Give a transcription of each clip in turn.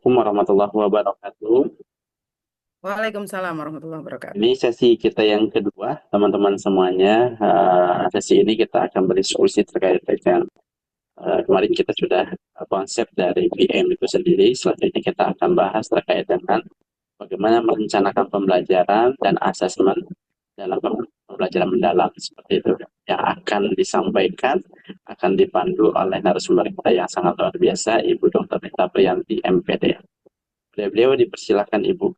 Assalamualaikum warahmatullahi wabarakatuh. Waalaikumsalam warahmatullahi wabarakatuh. Ini sesi kita yang kedua, teman-teman semuanya. Sesi ini kita akan berdiskusi terkait dengan kemarin kita sudah konsep dari PM itu sendiri. Selanjutnya kita akan bahas terkait dengan bagaimana merencanakan pembelajaran dan asesmen dalam pembelajaran mendalam seperti itu yang akan disampaikan, akan dipandu oleh narasumber kita yang sangat luar biasa, Ibu Dr. Rita Priyanti, MPD. Beliau dipersilakan, Ibu.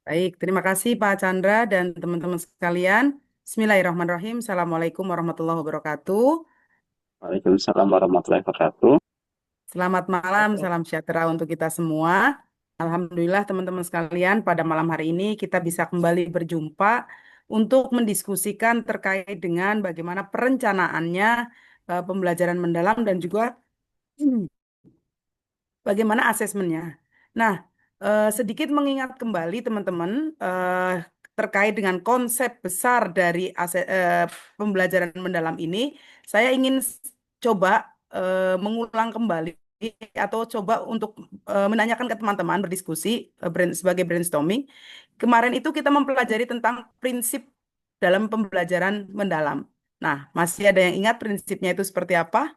Baik, terima kasih Pak Chandra dan teman-teman sekalian. Bismillahirrahmanirrahim. Assalamualaikum warahmatullahi wabarakatuh. Waalaikumsalam warahmatullahi wabarakatuh. Selamat malam, salam sejahtera untuk kita semua. Alhamdulillah teman-teman sekalian, pada malam hari ini kita bisa kembali berjumpa untuk mendiskusikan terkait dengan bagaimana perencanaannya pembelajaran mendalam dan juga bagaimana asesmennya. Nah, sedikit mengingat kembali teman-teman terkait dengan konsep besar dari pembelajaran mendalam ini, saya ingin coba mengulang kembali atau coba untuk menanyakan ke teman-teman berdiskusi sebagai brainstorming. Kemarin itu kita mempelajari tentang prinsip dalam pembelajaran mendalam. Nah, masih ada yang ingat prinsipnya itu seperti apa?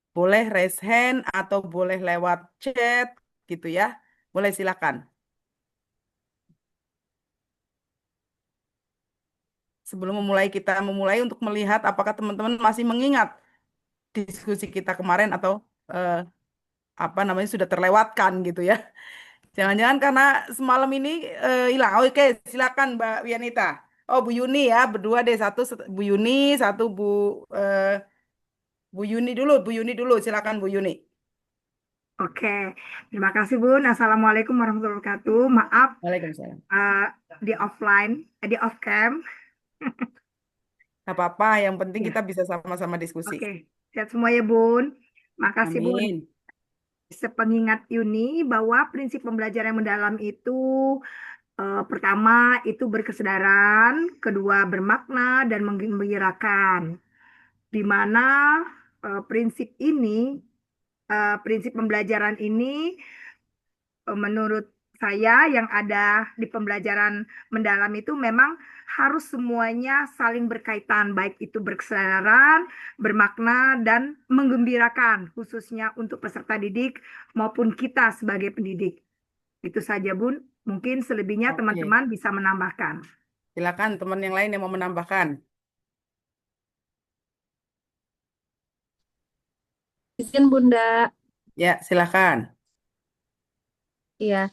Boleh raise hand atau boleh lewat chat gitu ya. Boleh silakan. Sebelum kita memulai untuk melihat apakah teman-teman masih mengingat diskusi kita kemarin atau eh, apa namanya sudah terlewatkan gitu ya. Jangan-jangan karena semalam ini hilang. Oke, silakan Mbak Wianita. Oh, Bu Yuni ya, berdua deh, Bu Yuni, satu eh, Bu Yuni dulu, Bu Yuni dulu, silakan Bu Yuni. Oke, terima kasih Bun. Assalamualaikum warahmatullahi wabarakatuh. Maaf, Waalaikumsalam. eh, di offline, di off cam. Gak apa-apa, yang penting Ya, kita bisa sama-sama diskusi. oke. Sehat semua ya Bun. Makasih Bun. Amin. Sepengingat Yuni bahwa prinsip pembelajaran yang mendalam itu pertama itu berkesedaran, kedua bermakna dan menggembirakan. Di mana prinsip pembelajaran ini menurut saya yang ada di pembelajaran mendalam itu memang harus semuanya saling berkaitan, baik itu berkesadaran, bermakna, dan menggembirakan, khususnya untuk peserta didik maupun kita sebagai pendidik. Itu saja, Bun. Mungkin selebihnya Oke, teman-teman bisa menambahkan. silakan teman yang lain yang mau menambahkan. Izin Bunda, Ya, silakan. iya.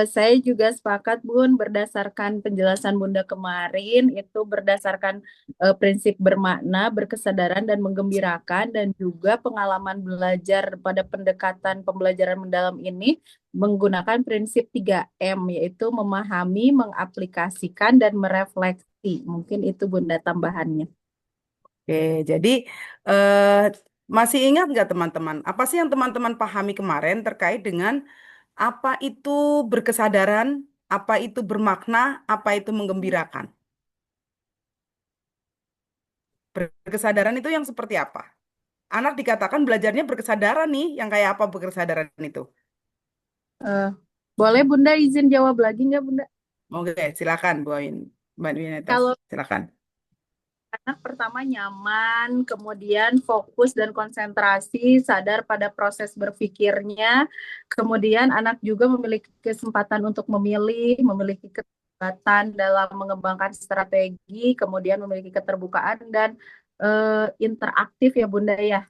Saya juga sepakat Bun berdasarkan penjelasan Bunda kemarin itu berdasarkan prinsip bermakna, berkesadaran dan menggembirakan dan juga pengalaman belajar pada pendekatan pembelajaran mendalam ini menggunakan prinsip 3M yaitu memahami, mengaplikasikan dan merefleksi. Mungkin itu Bunda tambahannya. Oke, jadi eh, masih ingat nggak teman-teman? Apa sih yang teman-teman pahami kemarin terkait dengan apa itu berkesadaran, apa itu bermakna, apa itu menggembirakan? Berkesadaran itu yang seperti apa? Anak dikatakan belajarnya berkesadaran nih, yang kayak apa berkesadaran itu? Eh, Boleh Bunda izin jawab lagi nggak Bunda? Oke, silakan Bu Ain. Mbak Dwinetas, Kalau silakan. anak pertama nyaman, kemudian fokus dan konsentrasi, sadar pada proses berpikirnya. Kemudian anak juga memiliki kesempatan untuk memilih, memiliki keterlibatan dalam mengembangkan strategi, kemudian memiliki keterbukaan dan interaktif ya Bunda ya.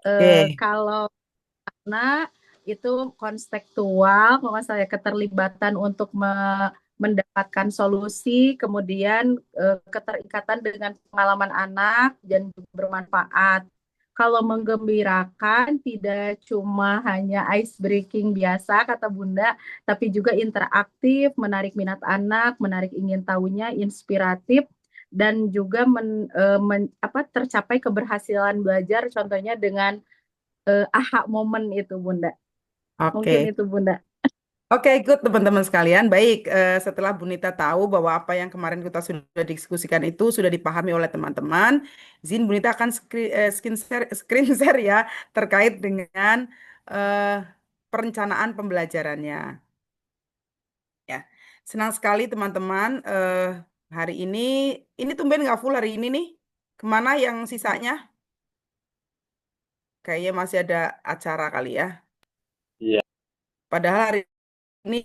Oke, Kalau anak itu konstekstual, kalau nggak salah ya, keterlibatan untuk mendapatkan solusi, kemudian keterikatan dengan pengalaman anak dan juga bermanfaat. Kalau menggembirakan tidak cuma hanya ice breaking biasa kata Bunda, tapi juga interaktif, menarik minat anak, menarik ingin tahunya, inspiratif dan juga tercapai keberhasilan belajar contohnya dengan aha momen itu Bunda. Mungkin oke. itu Bunda. Oke, good teman-teman sekalian. Baik, setelah Bunita tahu bahwa apa yang kemarin kita sudah diskusikan itu sudah dipahami oleh teman-teman, izin Bunita akan screen share ya terkait dengan eh, perencanaan pembelajarannya. Ya, senang sekali teman-teman. Hari ini tumben nggak full hari ini nih. Kemana yang sisanya? Kayaknya masih ada acara kali ya. Iya. Padahal hari ini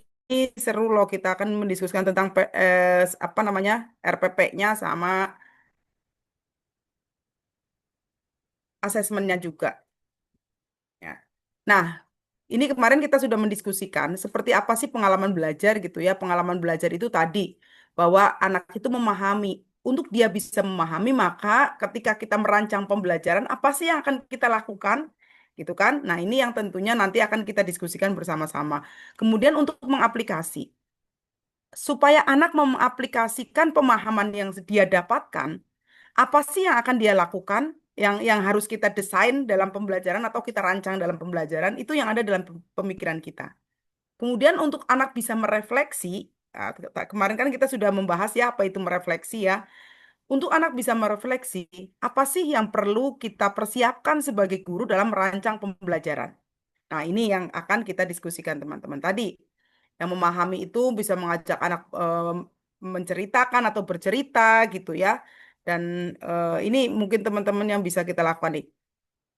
seru loh, kita akan mendiskusikan tentang apa namanya RPP-nya sama asesmennya juga. Ya. Nah, ini kemarin kita sudah mendiskusikan seperti apa sih pengalaman belajar gitu ya. Pengalaman belajar itu tadi bahwa anak itu memahami. Untuk dia bisa memahami, maka ketika kita merancang pembelajaran, apa sih yang akan kita lakukan? Gitu kan? Nah, ini yang tentunya nanti akan kita diskusikan bersama-sama. Kemudian untuk mengaplikasi, supaya anak mengaplikasikan pemahaman yang dia dapatkan, apa sih yang akan dia lakukan? Yang harus kita desain dalam pembelajaran atau kita rancang dalam pembelajaran, itu yang ada dalam pemikiran kita. Kemudian untuk anak bisa merefleksi, kemarin kan kita sudah membahas ya apa itu merefleksi ya. Untuk anak bisa merefleksi, apa sih yang perlu kita persiapkan sebagai guru dalam merancang pembelajaran? Nah, ini yang akan kita diskusikan teman-teman tadi. Yang memahami itu bisa mengajak anak menceritakan atau bercerita gitu ya. Dan ini mungkin teman-teman yang bisa kita lakukan nih.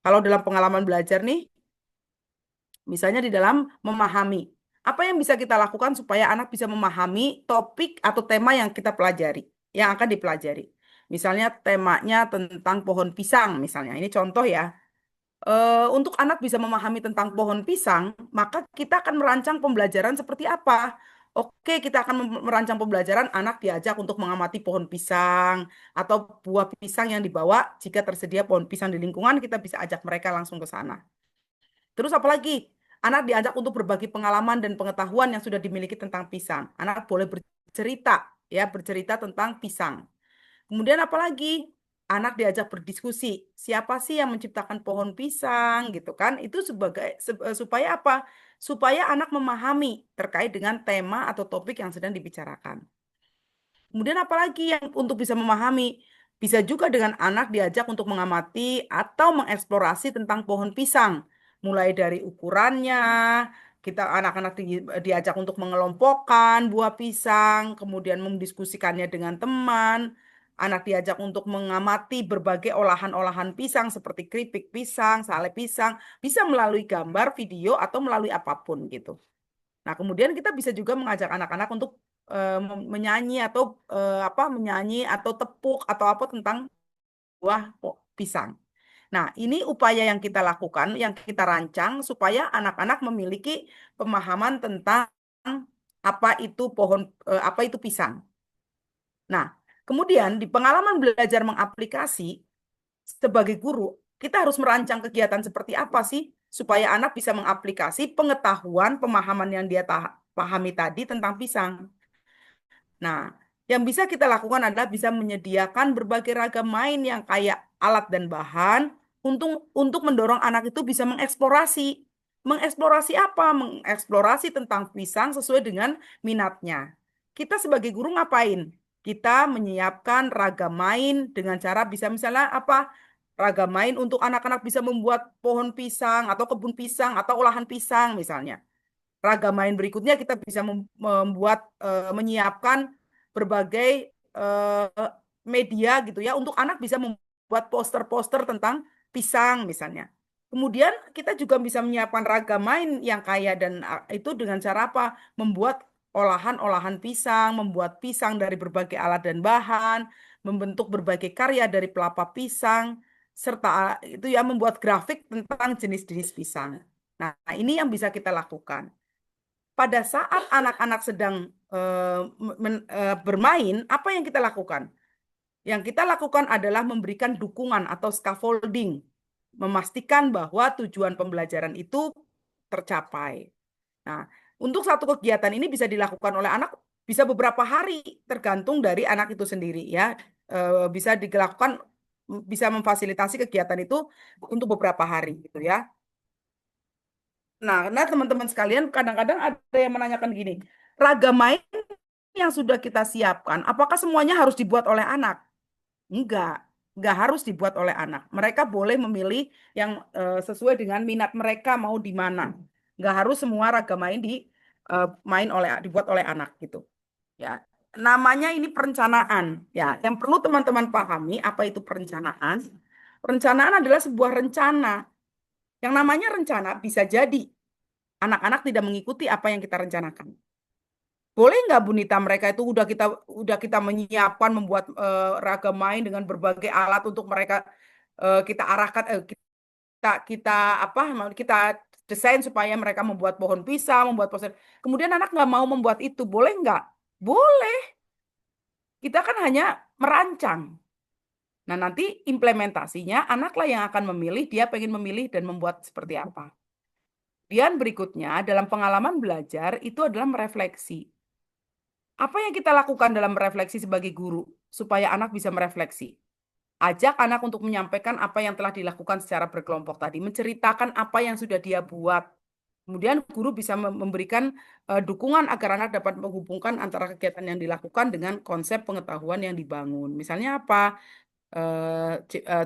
Kalau dalam pengalaman belajar nih, misalnya di dalam memahami. Apa yang bisa kita lakukan supaya anak bisa memahami topik atau tema yang kita pelajari, yang akan dipelajari. Misalnya temanya tentang pohon pisang, misalnya. Ini contoh ya. Untuk anak bisa memahami tentang pohon pisang, maka kita akan merancang pembelajaran seperti apa? Oke, kita akan merancang pembelajaran anak diajak untuk mengamati pohon pisang atau buah pisang yang dibawa. Jika tersedia pohon pisang di lingkungan, kita bisa ajak mereka langsung ke sana. Terus apalagi? Anak diajak untuk berbagi pengalaman dan pengetahuan yang sudah dimiliki tentang pisang. Anak boleh bercerita, ya, bercerita tentang pisang. Kemudian apalagi? Anak diajak berdiskusi. Siapa sih yang menciptakan pohon pisang gitu kan? Itu supaya apa? Supaya anak memahami terkait dengan tema atau topik yang sedang dibicarakan. Kemudian apalagi yang untuk bisa memahami? Bisa juga dengan anak diajak untuk mengamati atau mengeksplorasi tentang pohon pisang. Mulai dari ukurannya, kita anak-anak diajak untuk mengelompokkan buah pisang, kemudian mendiskusikannya dengan teman. Anak diajak untuk mengamati berbagai olahan-olahan pisang seperti keripik pisang, sale pisang, bisa melalui gambar, video, atau melalui apapun gitu. Nah, kemudian kita bisa juga mengajak anak-anak untuk menyanyi atau menyanyi atau tepuk atau apa tentang buah pisang. Nah, ini upaya yang kita lakukan, yang kita rancang supaya anak-anak memiliki pemahaman tentang apa itu pisang. Nah, kemudian di pengalaman belajar mengaplikasi sebagai guru, kita harus merancang kegiatan seperti apa sih supaya anak bisa mengaplikasi pengetahuan, pemahaman yang dia pahami tadi tentang pisang. Nah, yang bisa kita lakukan adalah bisa menyediakan berbagai ragam main yang kayak alat dan bahan untuk mendorong anak itu bisa mengeksplorasi. Mengeksplorasi apa? Mengeksplorasi tentang pisang sesuai dengan minatnya. Kita sebagai guru ngapain? Kita menyiapkan ragam main dengan cara bisa misalnya apa? Ragam main untuk anak-anak bisa membuat pohon pisang atau kebun pisang atau olahan pisang misalnya. Ragam main berikutnya kita bisa menyiapkan berbagai media gitu ya untuk anak bisa membuat poster-poster tentang pisang misalnya. Kemudian kita juga bisa menyiapkan ragam main yang kaya dan itu dengan cara apa? Membuat olahan-olahan pisang, membuat pisang dari berbagai alat dan bahan, membentuk berbagai karya dari pelapa pisang, serta itu ya membuat grafik tentang jenis-jenis pisang. Nah, ini yang bisa kita lakukan pada saat anak-anak sedang bermain, apa yang kita lakukan? Yang kita lakukan adalah memberikan dukungan atau scaffolding, memastikan bahwa tujuan pembelajaran itu tercapai. Nah, untuk satu kegiatan ini bisa dilakukan oleh anak bisa beberapa hari, tergantung dari anak itu sendiri ya. Bisa dilakukan, bisa memfasilitasi kegiatan itu untuk beberapa hari gitu ya. Nah, teman-teman sekalian, kadang-kadang ada yang menanyakan gini, ragam main yang sudah kita siapkan, apakah semuanya harus dibuat oleh anak? Enggak harus dibuat oleh anak. Mereka boleh memilih yang sesuai dengan minat mereka mau di mana. Nggak harus semua ragam main dibuat oleh anak gitu. Ya, namanya ini perencanaan. Ya, yang perlu teman-teman pahami apa itu perencanaan. Perencanaan adalah sebuah rencana. Yang namanya rencana bisa jadi anak-anak tidak mengikuti apa yang kita rencanakan. Boleh nggak Bu Nita, mereka itu udah kita menyiapkan membuat ragam main dengan berbagai alat untuk mereka kita arahkan kita apa kita desain supaya mereka membuat pohon pisang, membuat poster. Kemudian anak nggak mau membuat itu, boleh nggak? Boleh. Kita kan hanya merancang. Nah, nanti implementasinya anaklah yang akan memilih, dia pengen memilih dan membuat seperti apa. Kemudian berikutnya, dalam pengalaman belajar, itu adalah merefleksi. Apa yang kita lakukan dalam merefleksi sebagai guru, supaya anak bisa merefleksi? Ajak anak untuk menyampaikan apa yang telah dilakukan secara berkelompok tadi, menceritakan apa yang sudah dia buat. Kemudian guru bisa memberikan dukungan agar anak dapat menghubungkan antara kegiatan yang dilakukan dengan konsep pengetahuan yang dibangun. Misalnya apa?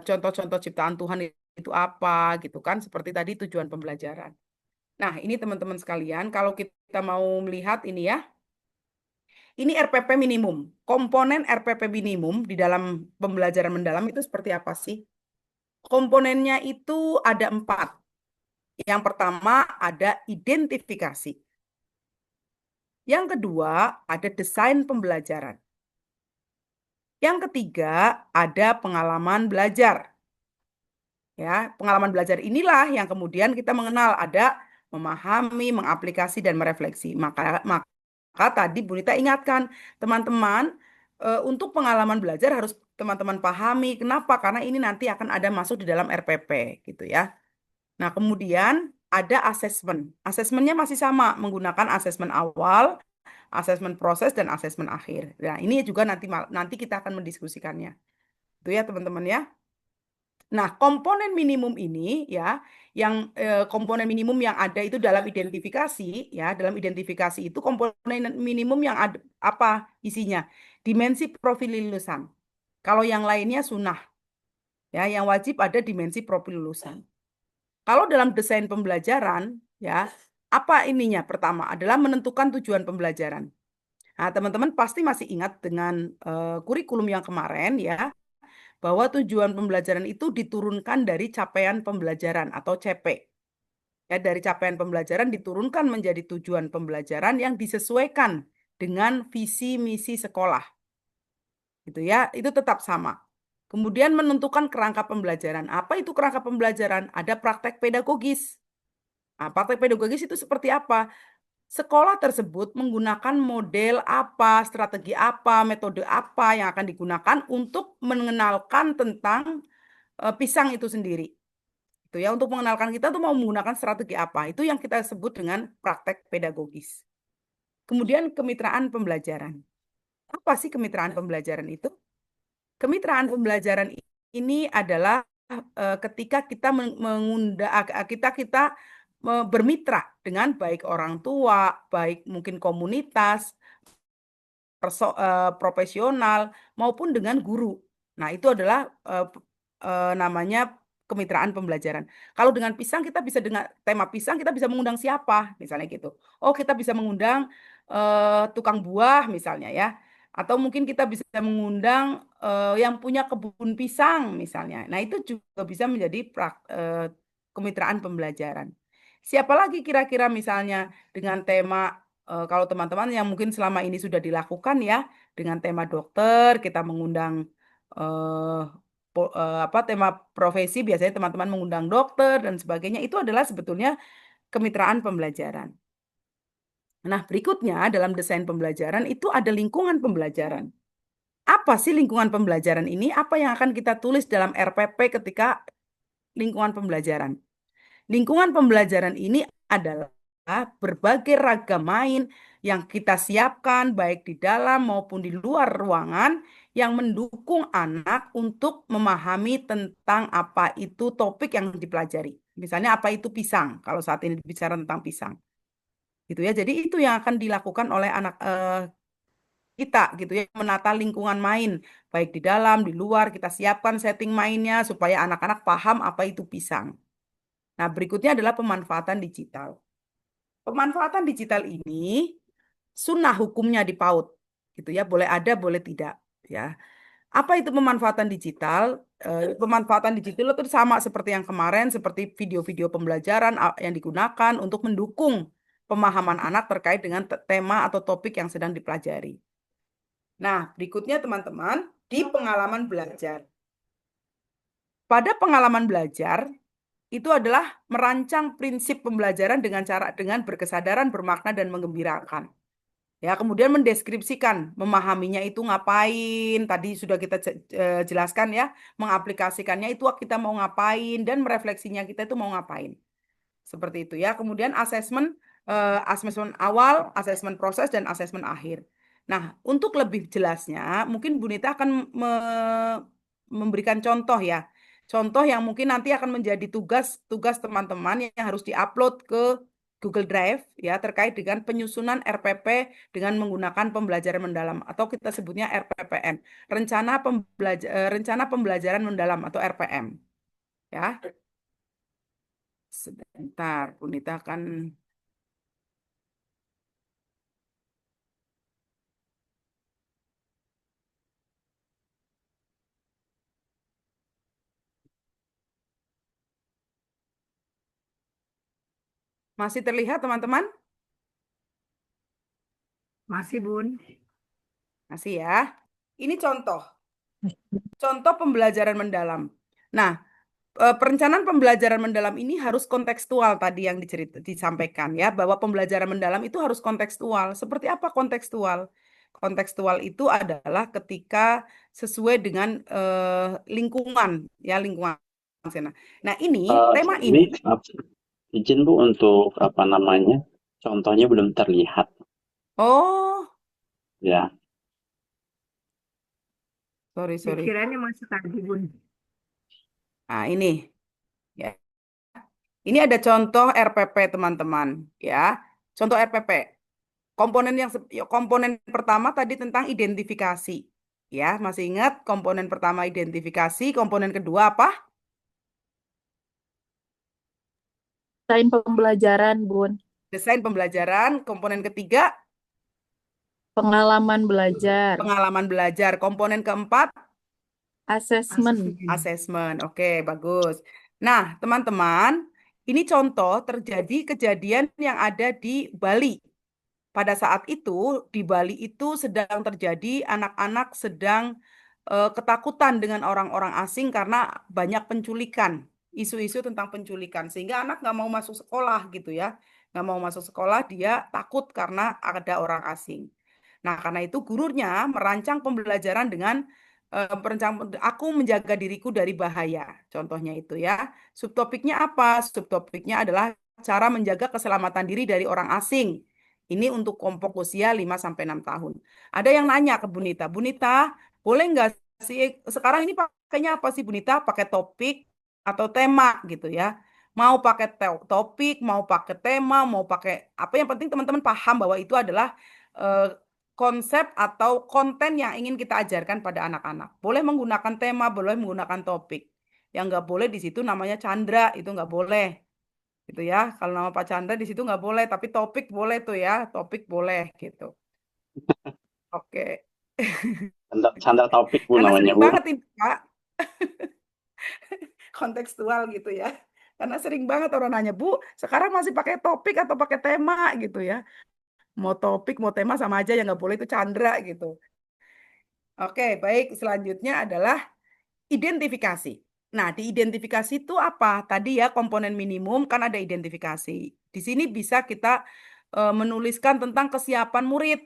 Contoh-contoh ciptaan Tuhan itu apa gitu kan? Seperti tadi tujuan pembelajaran. Nah, ini teman-teman sekalian, kalau kita mau melihat ini ya, ini RPP minimum. Komponen RPP minimum di dalam pembelajaran mendalam itu seperti apa sih? Komponennya itu ada 4. Yang pertama ada identifikasi. Yang kedua ada desain pembelajaran. Yang ketiga ada pengalaman belajar. Ya, pengalaman belajar inilah yang kemudian kita mengenal ada memahami, mengaplikasi dan merefleksi. Maka tadi Bu Rita ingatkan teman-teman untuk pengalaman belajar harus teman-teman pahami. Kenapa? Karena ini nanti akan ada masuk di dalam RPP gitu ya. Nah, kemudian ada asesmen. Asesmennya masih sama menggunakan asesmen awal, asesmen proses dan asesmen akhir. Nah, ini juga nanti kita akan mendiskusikannya. Itu ya teman-teman ya. Nah, komponen minimum ini ya, yang komponen minimum yang ada itu dalam identifikasi ya, dalam identifikasi itu komponen minimum yang ada apa isinya? Dimensi profil lulusan. Kalau yang lainnya sunnah. Ya, yang wajib ada dimensi profil lulusan. Kalau dalam desain pembelajaran ya, apa ininya? Pertama adalah menentukan tujuan pembelajaran. Nah, teman-teman pasti masih ingat dengan kurikulum yang kemarin ya, bahwa tujuan pembelajaran itu diturunkan dari capaian pembelajaran atau CP. Ya, dari capaian pembelajaran diturunkan menjadi tujuan pembelajaran yang disesuaikan dengan visi misi sekolah. Gitu ya, itu tetap sama. Kemudian menentukan kerangka pembelajaran. Apa itu kerangka pembelajaran? Ada praktek pedagogis. Nah, praktek pedagogis itu seperti apa? Sekolah tersebut menggunakan model apa, strategi apa, metode apa yang akan digunakan untuk mengenalkan tentang pisang itu sendiri. Itu ya, untuk mengenalkan kita tuh mau menggunakan strategi apa. Itu yang kita sebut dengan praktek pedagogis. Kemudian kemitraan pembelajaran. Apa sih kemitraan pembelajaran itu? Kemitraan pembelajaran ini adalah ketika kita bermitra dengan baik orang tua, baik mungkin komunitas, profesional maupun dengan guru. Nah, itu adalah namanya kemitraan pembelajaran. Kalau dengan pisang kita bisa dengan tema pisang kita bisa mengundang siapa, misalnya gitu. Oh, kita bisa mengundang tukang buah misalnya ya. Atau mungkin kita bisa mengundang yang punya kebun pisang misalnya. Nah, itu juga bisa menjadi kemitraan pembelajaran. Siapa lagi kira-kira misalnya dengan tema kalau teman-teman yang mungkin selama ini sudah dilakukan ya dengan tema dokter, kita mengundang tema profesi, biasanya teman-teman mengundang dokter dan sebagainya. Itu adalah sebetulnya kemitraan pembelajaran. Nah, berikutnya dalam desain pembelajaran itu ada lingkungan pembelajaran. Apa sih lingkungan pembelajaran ini? Apa yang akan kita tulis dalam RPP ketika lingkungan pembelajaran? Lingkungan pembelajaran ini adalah berbagai ragam main yang kita siapkan baik di dalam maupun di luar ruangan yang mendukung anak untuk memahami tentang apa itu topik yang dipelajari. Misalnya apa itu pisang, kalau saat ini bicara tentang pisang. Gitu ya. Jadi itu yang akan dilakukan oleh anak kita gitu ya, menata lingkungan main baik di dalam, di luar, kita siapkan setting mainnya supaya anak-anak paham apa itu pisang. Nah, berikutnya adalah pemanfaatan digital. pemanfaatan digital ini sunnah hukumnya di PAUD gitu ya, boleh ada boleh tidak ya. Apa itu pemanfaatan digital? Pemanfaatan digital itu sama seperti yang kemarin, seperti video-video pembelajaran yang digunakan untuk mendukung pemahaman anak terkait dengan tema atau topik yang sedang dipelajari. Nah, berikutnya teman-teman, di pengalaman belajar. Pada pengalaman belajar, itu adalah merancang prinsip pembelajaran dengan berkesadaran, bermakna, dan menggembirakan. Ya, kemudian mendeskripsikan, memahaminya itu ngapain, tadi sudah kita jelaskan ya, mengaplikasikannya itu kita mau ngapain, dan merefleksinya kita itu mau ngapain. Seperti itu ya. Kemudian asesmen awal, asesmen proses, dan asesmen akhir. Nah, untuk lebih jelasnya, mungkin Bu Nita akan memberikan contoh ya. Contoh yang mungkin nanti akan menjadi tugas teman-teman yang harus diupload ke Google Drive ya terkait dengan penyusunan RPP dengan menggunakan pembelajaran mendalam atau kita sebutnya RPPM, rencana pembelajaran mendalam atau RPM ya. Sebentar, Bu Nita akan masih terlihat teman-teman? Masih, Bun. Masih ya. Ini contoh pembelajaran mendalam. Nah, perencanaan pembelajaran mendalam ini harus kontekstual tadi yang disampaikan ya, bahwa pembelajaran mendalam itu harus kontekstual. Seperti apa kontekstual? Kontekstual itu adalah ketika sesuai dengan lingkungan ya, lingkungan sana. Nah, ini tema Ini ini. izin Bu untuk apa namanya? Contohnya belum terlihat Oh, ya. sorry. Pikirannya masih tadi, Bun. Nah, ini ya. Ini ada contoh RPP teman-teman ya. Contoh RPP. Komponen pertama tadi tentang identifikasi. Ya, masih ingat komponen pertama identifikasi, komponen kedua apa? Desain pembelajaran, Bun. Desain pembelajaran, komponen ketiga Pengalaman belajar. pengalaman belajar, komponen keempat Asesmen. asesmen. Oke, bagus. Nah, teman-teman, ini contoh terjadi kejadian yang ada di Bali. Pada saat itu, di Bali itu sedang terjadi anak-anak sedang ketakutan dengan orang-orang asing karena banyak penculikan, isu-isu tentang penculikan, sehingga anak nggak mau masuk sekolah gitu ya, nggak mau masuk sekolah, dia takut karena ada orang asing. Nah, karena itu gurunya merancang pembelajaran dengan aku menjaga diriku dari bahaya, contohnya itu ya. Subtopiknya apa? Subtopiknya adalah cara menjaga keselamatan diri dari orang asing. Ini untuk kelompok usia 5 sampai 6 tahun. Ada yang nanya ke Bunita, Bunita, boleh nggak sih sekarang ini pakainya apa sih Bunita? Pakai topik atau tema gitu ya. Mau pakai topik, mau pakai tema, mau pakai apa yang penting teman-teman paham bahwa itu adalah eh, konsep atau konten yang ingin kita ajarkan pada anak-anak. Boleh menggunakan tema, boleh menggunakan topik. Yang nggak boleh di situ namanya Chandra, itu nggak boleh gitu ya. Kalau nama Pak Chandra di situ nggak boleh, tapi topik boleh tuh ya, topik boleh gitu. Oke. Chandra topik Bu Karena namanya sering Bu. banget ini Kak, kontekstual gitu ya. Karena sering banget orang nanya, Bu, sekarang masih pakai topik atau pakai tema gitu ya. Mau topik, mau tema sama aja, yang nggak boleh itu Chandra gitu. Oke, baik. Selanjutnya adalah identifikasi. Nah, di identifikasi itu apa? Tadi ya komponen minimum kan ada identifikasi. Di sini bisa kita menuliskan tentang kesiapan murid.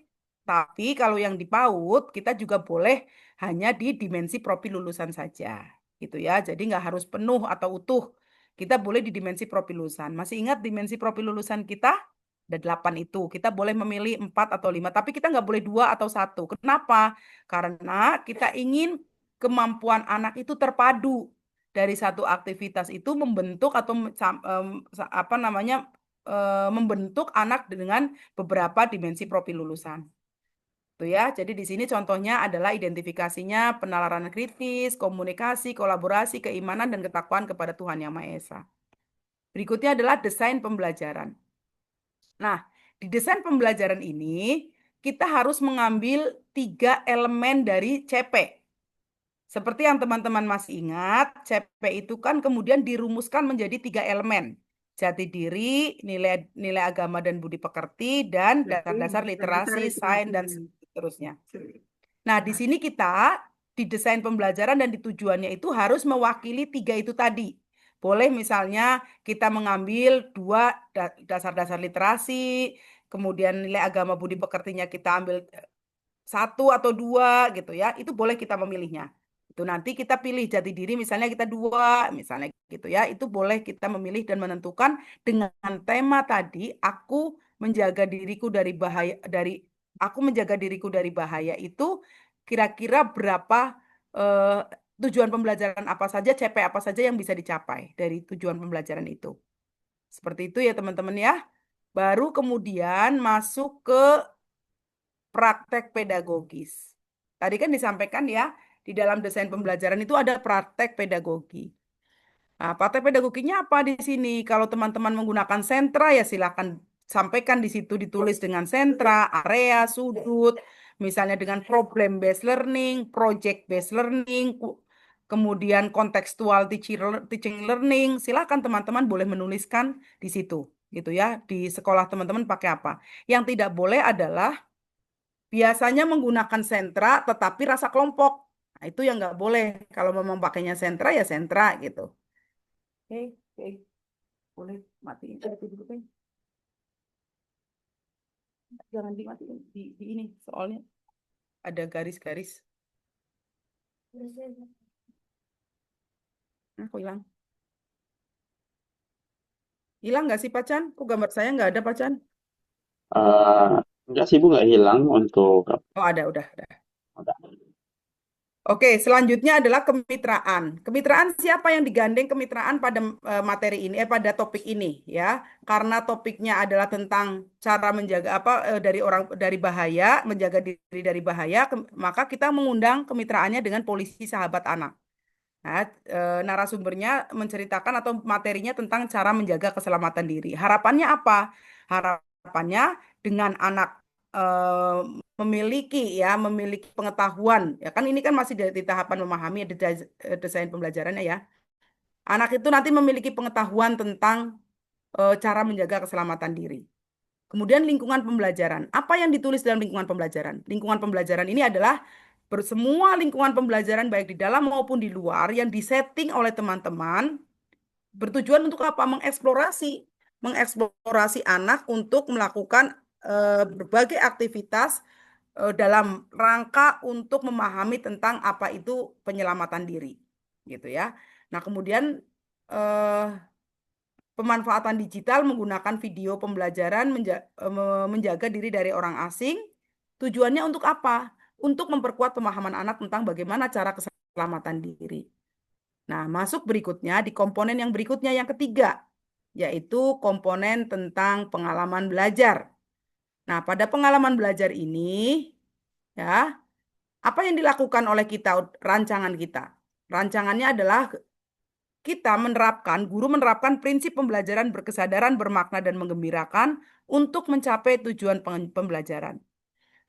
Tapi kalau yang di PAUD kita juga boleh hanya di dimensi profil lulusan saja, gitu ya. Jadi nggak harus penuh atau utuh. Kita boleh di dimensi profil lulusan. Masih ingat dimensi profil lulusan kita? Ada 8 itu. Kita boleh memilih 4 atau 5. Tapi kita nggak boleh 2 atau 1. Kenapa? Karena kita ingin kemampuan anak itu terpadu dari satu aktivitas itu membentuk atau apa namanya membentuk anak dengan beberapa dimensi profil lulusan. Tuh ya. Jadi di sini contohnya adalah identifikasinya penalaran kritis, komunikasi, kolaborasi, keimanan dan ketakwaan kepada Tuhan Yang Maha Esa. Berikutnya adalah desain pembelajaran. Nah, di desain pembelajaran ini kita harus mengambil 3 elemen dari CP. Seperti yang teman-teman masih ingat, CP itu kan kemudian dirumuskan menjadi 3 elemen. Jati diri, nilai agama dan budi pekerti, dan dasar-dasar literasi, sains, dan seterusnya. Nah, di sini kita di desain pembelajaran dan di tujuannya itu harus mewakili 3 itu tadi. Boleh misalnya kita mengambil 2 dasar-dasar literasi, kemudian nilai agama budi pekertinya kita ambil 1 atau 2 gitu ya. Itu boleh kita memilihnya. Itu nanti kita pilih jati diri misalnya kita 2, misalnya gitu ya. Itu boleh kita memilih dan menentukan dengan tema tadi aku menjaga diriku dari bahaya itu kira-kira berapa eh, tujuan pembelajaran apa saja, CP apa saja yang bisa dicapai dari tujuan pembelajaran itu. Seperti itu ya teman-teman ya. Baru kemudian masuk ke praktek pedagogis. Tadi kan disampaikan ya, di dalam desain pembelajaran itu ada praktek pedagogi. Nah, praktek pedagoginya apa di sini? Kalau teman-teman menggunakan sentra ya silakan sampaikan di situ ditulis dengan sentra, area, sudut, misalnya dengan problem based learning, project based learning, kemudian kontekstual teaching learning. Silakan teman-teman boleh menuliskan di situ, gitu ya. Di sekolah teman-teman pakai apa? Yang tidak boleh adalah biasanya menggunakan sentra tetapi rasa kelompok. Nah, itu yang nggak boleh. Kalau memang pakainya sentra ya sentra gitu. Oke, oke. Boleh matiin itu dulu kan. Jangan dimatiin di ini soalnya ada garis-garis. Nah, kok hilang? Hilang nggak sih Pacan? Kok gambar saya nggak ada Pacan? Enggak sih Bu, nggak hilang untuk Oh ada, udah. Oke, selanjutnya adalah kemitraan. Kemitraan siapa yang digandeng kemitraan pada materi ini, pada topik ini ya? Karena topiknya adalah tentang cara menjaga dari bahaya, menjaga diri dari bahaya, maka kita mengundang kemitraannya dengan polisi sahabat anak. Nah, narasumbernya menceritakan atau materinya tentang cara menjaga keselamatan diri. Harapannya apa? Harapannya dengan anak eh, memiliki pengetahuan. Ya kan ini kan masih di tahapan memahami desain pembelajarannya ya. Anak itu nanti memiliki pengetahuan tentang cara menjaga keselamatan diri. Kemudian lingkungan pembelajaran. Apa yang ditulis dalam lingkungan pembelajaran? Lingkungan pembelajaran ini adalah semua lingkungan pembelajaran baik di dalam maupun di luar yang disetting oleh teman-teman bertujuan untuk apa? Mengeksplorasi anak untuk melakukan berbagai aktivitas dalam rangka untuk memahami tentang apa itu penyelamatan diri, gitu ya. Nah, kemudian eh, pemanfaatan digital menggunakan video pembelajaran menjaga diri dari orang asing. Tujuannya untuk apa? Untuk memperkuat pemahaman anak tentang bagaimana cara keselamatan diri. Nah, masuk berikutnya di komponen yang berikutnya yang ketiga, yaitu komponen tentang pengalaman belajar. Nah, pada pengalaman belajar ini, ya, apa yang dilakukan oleh kita, rancangan kita? Rancangannya adalah guru menerapkan prinsip pembelajaran berkesadaran, bermakna, dan menggembirakan untuk mencapai tujuan pembelajaran.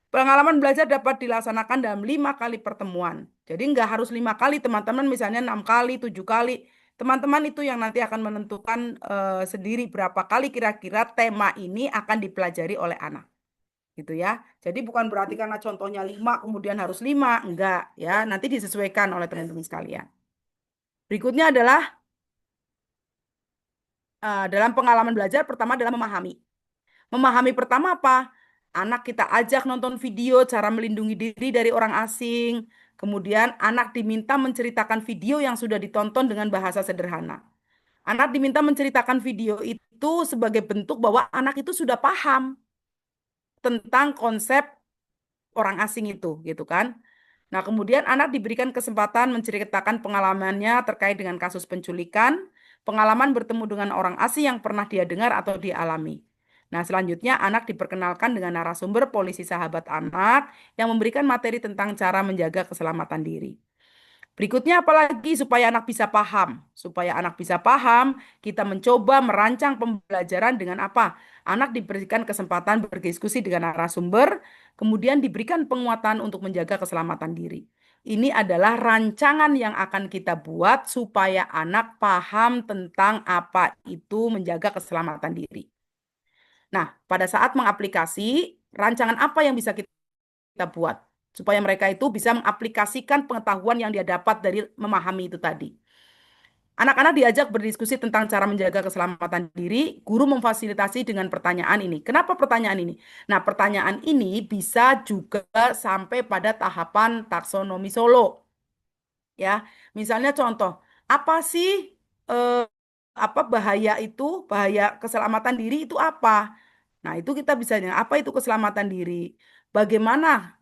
Pengalaman belajar dapat dilaksanakan dalam 5 kali pertemuan. Jadi nggak harus 5 kali, teman-teman misalnya 6 kali, 7 kali. Teman-teman itu yang nanti akan menentukan sendiri berapa kali kira-kira tema ini akan dipelajari oleh anak. Gitu ya. Jadi bukan berarti karena contohnya 5 kemudian harus 5. Enggak ya. Nanti disesuaikan oleh teman-teman sekalian. Berikutnya adalah dalam pengalaman belajar pertama adalah memahami. Memahami pertama apa? Anak kita ajak nonton video cara melindungi diri dari orang asing. Kemudian anak diminta menceritakan video yang sudah ditonton dengan bahasa sederhana. Anak diminta menceritakan video itu sebagai bentuk bahwa anak itu sudah paham tentang konsep orang asing itu, gitu kan? Nah, kemudian anak diberikan kesempatan menceritakan pengalamannya terkait dengan kasus penculikan, pengalaman bertemu dengan orang asing yang pernah dia dengar atau dialami. Nah, selanjutnya anak diperkenalkan dengan narasumber polisi sahabat anak yang memberikan materi tentang cara menjaga keselamatan diri. Berikutnya apalagi supaya anak bisa paham. Supaya anak bisa paham, kita mencoba merancang pembelajaran dengan apa? Anak diberikan kesempatan berdiskusi dengan narasumber, kemudian diberikan penguatan untuk menjaga keselamatan diri. Ini adalah rancangan yang akan kita buat supaya anak paham tentang apa itu menjaga keselamatan diri. Nah, pada saat mengaplikasi, rancangan apa yang bisa kita buat? Supaya mereka itu bisa mengaplikasikan pengetahuan yang dia dapat dari memahami itu tadi. Anak-anak diajak berdiskusi tentang cara menjaga keselamatan diri, guru memfasilitasi dengan pertanyaan ini. Kenapa pertanyaan ini? Nah, pertanyaan ini bisa juga sampai pada tahapan taksonomi Solo. Ya, misalnya contoh, apa sih eh, apa bahaya keselamatan diri itu apa? Nah, itu kita bisa apa itu keselamatan diri? Bagaimana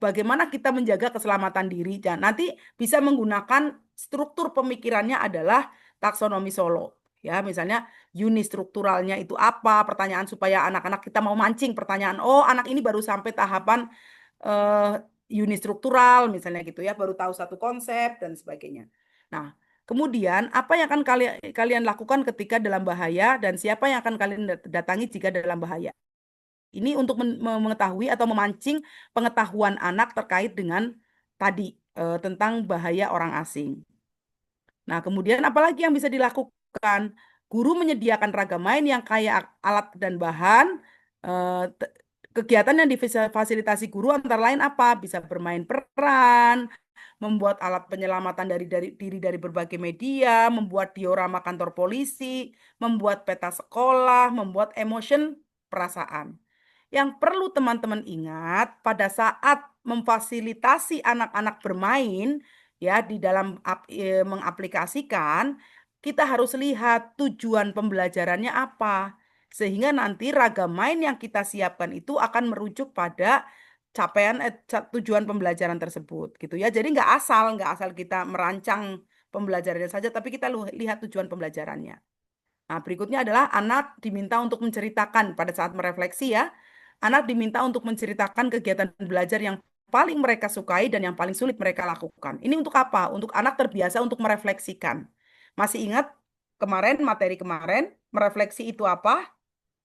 bagaimana kita menjaga keselamatan diri? Dan nanti bisa menggunakan struktur pemikirannya adalah taksonomi Solo. Ya, misalnya unistrukturalnya itu apa? Pertanyaan supaya anak-anak kita mau mancing pertanyaan. Oh, anak ini baru sampai tahapan unistruktural misalnya gitu ya, baru tahu satu konsep dan sebagainya. Nah, kemudian apa yang akan kalian kalian lakukan ketika dalam bahaya dan siapa yang akan kalian datangi jika dalam bahaya? Ini untuk mengetahui atau memancing pengetahuan anak terkait dengan tadi tentang bahaya orang asing. Nah, kemudian apalagi yang bisa dilakukan? Guru menyediakan ragam main yang kaya alat dan bahan. eh, te- Kegiatan yang difasilitasi guru antara lain apa? Bisa bermain peran, membuat alat penyelamatan dari diri dari berbagai media, membuat diorama kantor polisi, membuat peta sekolah, membuat emotion perasaan. Yang perlu teman-teman ingat pada saat memfasilitasi anak-anak bermain ya di dalam mengaplikasikan, kita harus lihat tujuan pembelajarannya apa. Sehingga nanti ragam main yang kita siapkan itu akan merujuk pada capaian tujuan pembelajaran tersebut gitu ya. Jadi nggak asal kita merancang pembelajarannya saja, tapi kita lihat tujuan pembelajarannya. Nah, berikutnya adalah anak diminta untuk menceritakan pada saat merefleksi ya. Anak diminta untuk menceritakan kegiatan belajar yang paling mereka sukai dan yang paling sulit mereka lakukan. Ini untuk apa? Untuk anak terbiasa untuk merefleksikan. Masih ingat kemarin materi kemarin, merefleksi itu apa?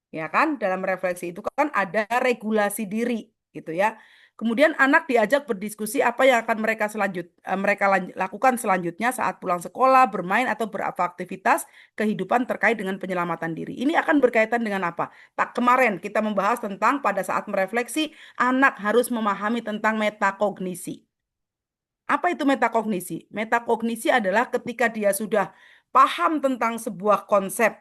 Ya kan, dalam refleksi itu kan ada regulasi diri gitu ya. Kemudian anak diajak berdiskusi apa yang akan mereka lakukan selanjutnya saat pulang sekolah, bermain atau beraktivitas kehidupan terkait dengan penyelamatan diri. Ini akan berkaitan dengan apa? Tak kemarin kita membahas tentang pada saat merefleksi anak harus memahami tentang metakognisi. Apa itu metakognisi? Metakognisi adalah ketika dia sudah paham tentang sebuah konsep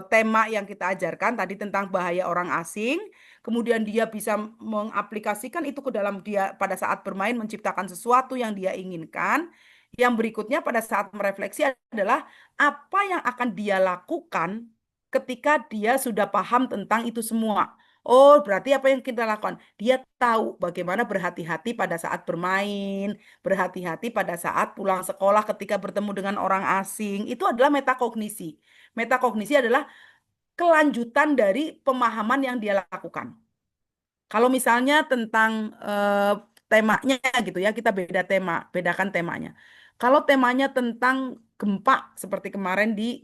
tema yang kita ajarkan tadi tentang bahaya orang asing, kemudian dia bisa mengaplikasikan itu ke dalam dia pada saat bermain menciptakan sesuatu yang dia inginkan. Yang berikutnya pada saat merefleksi adalah apa yang akan dia lakukan ketika dia sudah paham tentang itu semua. Oh, berarti apa yang kita lakukan? Dia tahu bagaimana berhati-hati pada saat bermain, berhati-hati pada saat pulang sekolah ketika bertemu dengan orang asing. Itu adalah metakognisi. Metakognisi adalah kelanjutan dari pemahaman yang dia lakukan. Kalau misalnya tentang temanya gitu ya, kita bedakan temanya. Kalau temanya tentang gempa seperti kemarin di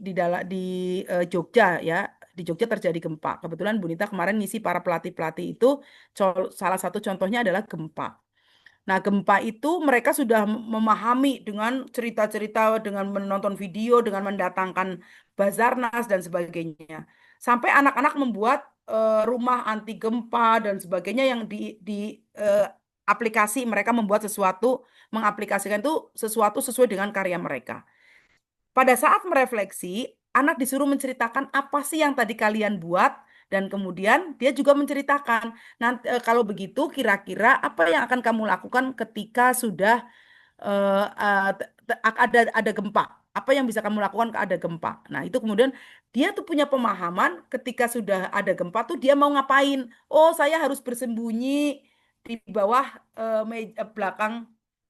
Jogja ya, di Jogja terjadi gempa. Kebetulan Bunita kemarin ngisi para pelatih-pelatih itu salah satu contohnya adalah gempa. Nah, gempa itu mereka sudah memahami dengan cerita-cerita, dengan menonton video, dengan mendatangkan Basarnas dan sebagainya. Sampai anak-anak membuat rumah anti gempa dan sebagainya yang di eh, aplikasi mereka membuat sesuatu, mengaplikasikan itu sesuatu sesuai dengan karya mereka. Pada saat merefleksi, anak disuruh menceritakan apa sih yang tadi kalian buat dan kemudian dia juga menceritakan nanti kalau begitu kira-kira apa yang akan kamu lakukan ketika sudah ada gempa. Apa yang bisa kamu lakukan kalau ada gempa? Nah, itu kemudian dia tuh punya pemahaman ketika sudah ada gempa tuh dia mau ngapain? Oh, saya harus bersembunyi di bawah belakang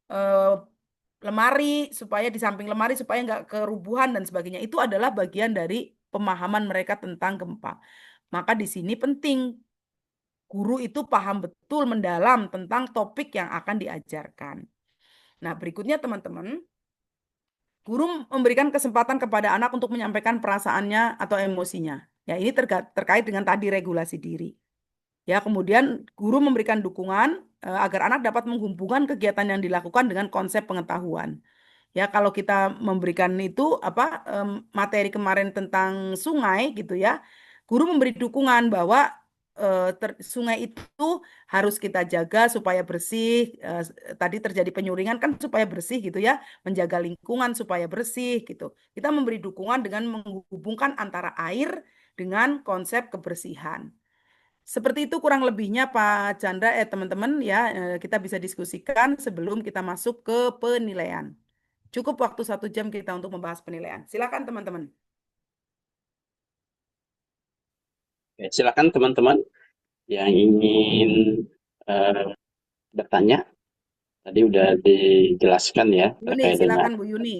eh, lemari supaya di samping lemari supaya nggak kerubuhan dan sebagainya. Itu adalah bagian dari pemahaman mereka tentang gempa. Maka di sini penting guru itu paham betul mendalam tentang topik yang akan diajarkan. Nah, berikutnya teman-teman, guru memberikan kesempatan kepada anak untuk menyampaikan perasaannya atau emosinya. Ya, ini terkait dengan tadi regulasi diri. Ya, kemudian guru memberikan dukungan agar anak dapat menghubungkan kegiatan yang dilakukan dengan konsep pengetahuan. Ya, kalau kita memberikan itu materi kemarin tentang sungai gitu ya, guru memberi dukungan bahwa sungai itu harus kita jaga supaya bersih. Tadi terjadi penyulingan kan supaya bersih gitu ya, menjaga lingkungan supaya bersih gitu. Kita memberi dukungan dengan menghubungkan antara air dengan konsep kebersihan. Seperti itu kurang lebihnya Pak Chandra, teman-teman ya, kita bisa diskusikan sebelum kita masuk ke penilaian. Cukup waktu 1 jam kita untuk membahas penilaian. Silakan teman-teman. Oke, silakan teman-teman yang ingin eh, bertanya. Tadi udah dijelaskan ya Yuni, terkait dengan silakan Bu Yuni.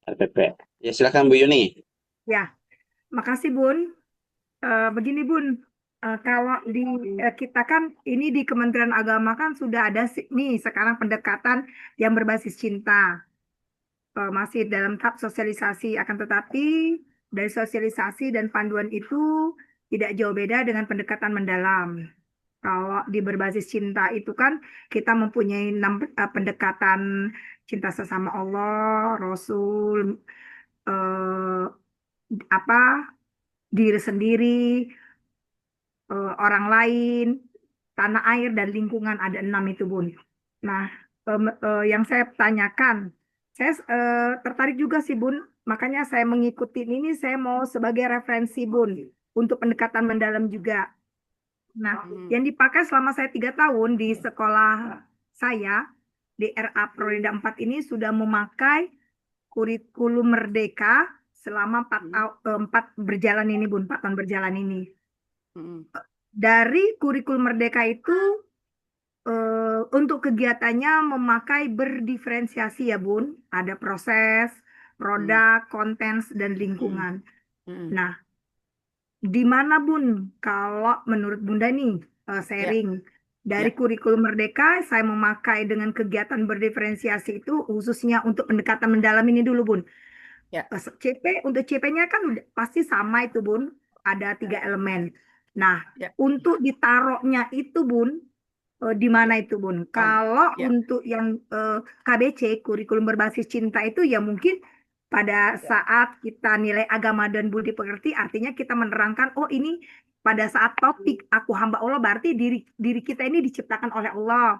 RPP. Ya, silakan Bu Yuni. Ya, makasih Bun. Begini Bun, kalau di kita kan ini di Kementerian Agama kan sudah ada nih sekarang pendekatan yang berbasis cinta. Masih dalam tahap sosialisasi, akan tetapi dari sosialisasi dan panduan itu tidak jauh beda dengan pendekatan mendalam. Kalau di berbasis cinta itu kan kita mempunyai 6 pendekatan: cinta sesama Allah, Rasul, eh, apa diri sendiri, orang lain, tanah air dan lingkungan, ada 6 itu Bun. Nah, yang saya tanyakan, saya tertarik juga sih Bun, makanya saya mengikuti ini, saya mau sebagai referensi Bun untuk pendekatan mendalam juga. Nah, yang dipakai selama saya 3 tahun di sekolah saya di RA Prorida 4 ini sudah memakai kurikulum Merdeka selama 4 berjalan ini Bun, 4 tahun berjalan ini. Dari kurikulum Merdeka itu untuk kegiatannya memakai berdiferensiasi ya Bun, ada proses, produk, konten, dan lingkungan. Nah, di mana Bun kalau menurut Bunda nih sharing dari kurikulum Merdeka saya memakai dengan kegiatan berdiferensiasi itu khususnya untuk pendekatan mendalam ini dulu Bun. Untuk CP-nya kan pasti sama itu Bun, ada 3 elemen. Nah, untuk ditaruhnya itu Bun, di mana itu Bun? Kalau untuk yang KBC, kurikulum berbasis cinta itu ya mungkin pada saat kita nilai agama dan budi pekerti, artinya kita menerangkan, oh ini pada saat topik aku hamba Allah, berarti diri kita ini diciptakan oleh Allah.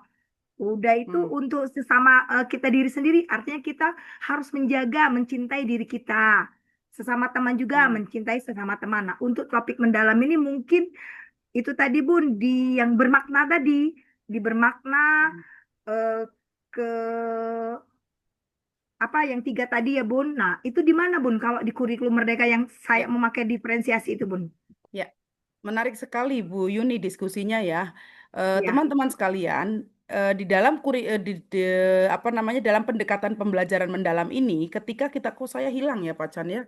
Udah itu untuk sesama kita diri sendiri, artinya kita harus menjaga, mencintai diri kita. Sesama teman juga mencintai sesama teman. Nah, untuk topik mendalam ini mungkin itu tadi Bun, yang bermakna tadi, bermakna ke apa yang 3 tadi ya Bun. Nah, itu di mana Bun kalau di kurikulum Merdeka yang saya memakai diferensiasi itu Bun? Ya, menarik sekali Bu Yuni diskusinya ya. Ya. Teman-teman sekalian, di dalam dalam pendekatan pembelajaran mendalam ini, ketika kok saya hilang ya Pak Chan ya?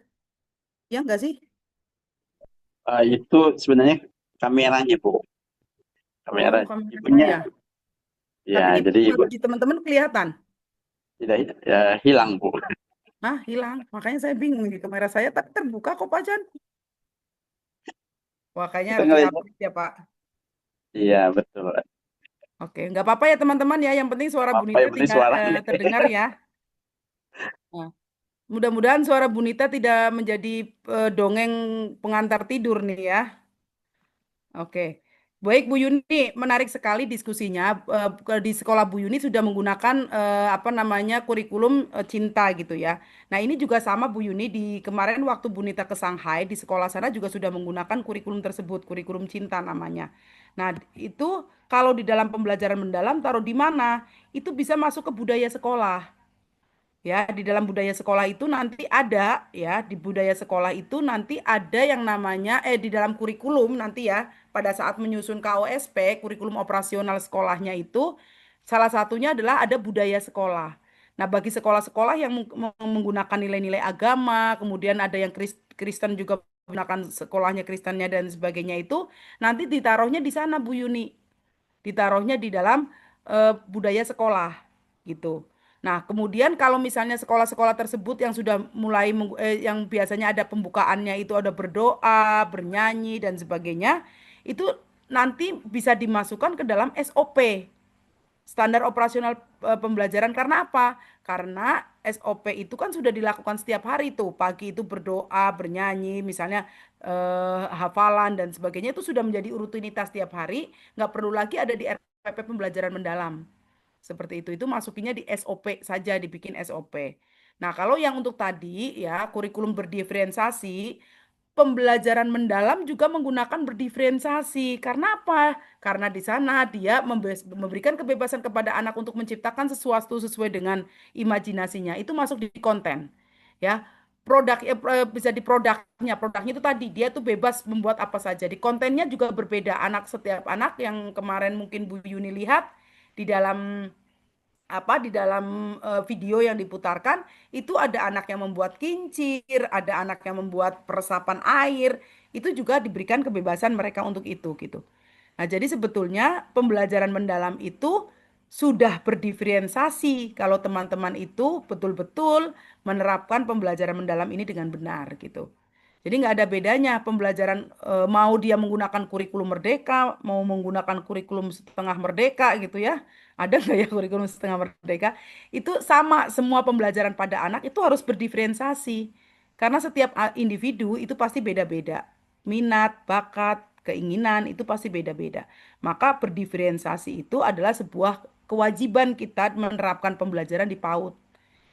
Ya enggak sih? Itu sebenarnya kameranya Bu. Kamera Kamera ibunya. saya. Ya, Tapi jadi ibu di teman-teman kelihatan. tidak hilang Bu. Nah, hilang. Makanya saya bingung di kamera saya, tapi terbuka kok Pak Chan. Wah, kayaknya Kita harus ngelihat. diupdate ya Pak. Iya, betul. Oke, nggak apa-apa ya teman-teman ya. Yang penting suara Bu Apa Nita yang penting suaranya. terdengar ya. Nah, mudah-mudahan suara Bu Nita tidak menjadi dongeng pengantar tidur nih ya. Oke. Baik Bu Yuni, menarik sekali diskusinya. Di sekolah Bu Yuni sudah menggunakan kurikulum cinta gitu ya. Nah, ini juga sama Bu Yuni, di kemarin waktu Bu Nita ke Shanghai di sekolah sana juga sudah menggunakan kurikulum tersebut, kurikulum cinta namanya. Nah, itu kalau di dalam pembelajaran mendalam taruh di mana? Itu bisa masuk ke budaya sekolah. Ya, di dalam budaya sekolah itu nanti ada ya, di budaya sekolah itu nanti ada yang namanya di dalam kurikulum nanti ya, pada saat menyusun KOSP, kurikulum operasional sekolahnya itu salah satunya adalah ada budaya sekolah. Nah, bagi sekolah-sekolah yang menggunakan nilai-nilai agama, kemudian ada yang Kristen juga menggunakan sekolahnya Kristennya dan sebagainya itu nanti ditaruhnya di sana Bu Yuni. Ditaruhnya di dalam budaya sekolah gitu. Nah, kemudian kalau misalnya sekolah-sekolah tersebut yang sudah mulai yang biasanya ada pembukaannya itu ada berdoa, bernyanyi dan sebagainya, itu nanti bisa dimasukkan ke dalam SOP, standar operasional pembelajaran. Karena apa? Karena SOP itu kan sudah dilakukan setiap hari tuh. Pagi itu berdoa, bernyanyi, misalnya hafalan dan sebagainya itu sudah menjadi rutinitas tiap hari, nggak perlu lagi ada di RPP pembelajaran mendalam. Seperti itu masukinnya di SOP saja, dibikin SOP. Nah, kalau yang untuk tadi ya kurikulum berdiferensiasi, pembelajaran mendalam juga menggunakan berdiferensiasi. Karena apa? Karena di sana dia memberikan kebebasan kepada anak untuk menciptakan sesuatu sesuai dengan imajinasinya. Itu masuk di konten. Ya, bisa di produknya itu tadi dia tuh bebas membuat apa saja. Di kontennya juga berbeda. Setiap anak yang kemarin mungkin Bu Yuni lihat di dalam video yang diputarkan itu ada anak yang membuat kincir, ada anak yang membuat peresapan air, itu juga diberikan kebebasan mereka untuk itu gitu. Nah, jadi sebetulnya pembelajaran mendalam itu sudah berdiferensiasi kalau teman-teman itu betul-betul menerapkan pembelajaran mendalam ini dengan benar gitu. Jadi nggak ada bedanya pembelajaran mau dia menggunakan kurikulum merdeka, mau menggunakan kurikulum setengah merdeka gitu ya. Ada nggak ya kurikulum setengah merdeka? Itu sama, semua pembelajaran pada anak itu harus berdiferensiasi. Karena setiap individu itu pasti beda-beda. Minat, bakat, keinginan itu pasti beda-beda. Maka berdiferensiasi itu adalah sebuah kewajiban kita menerapkan pembelajaran di PAUD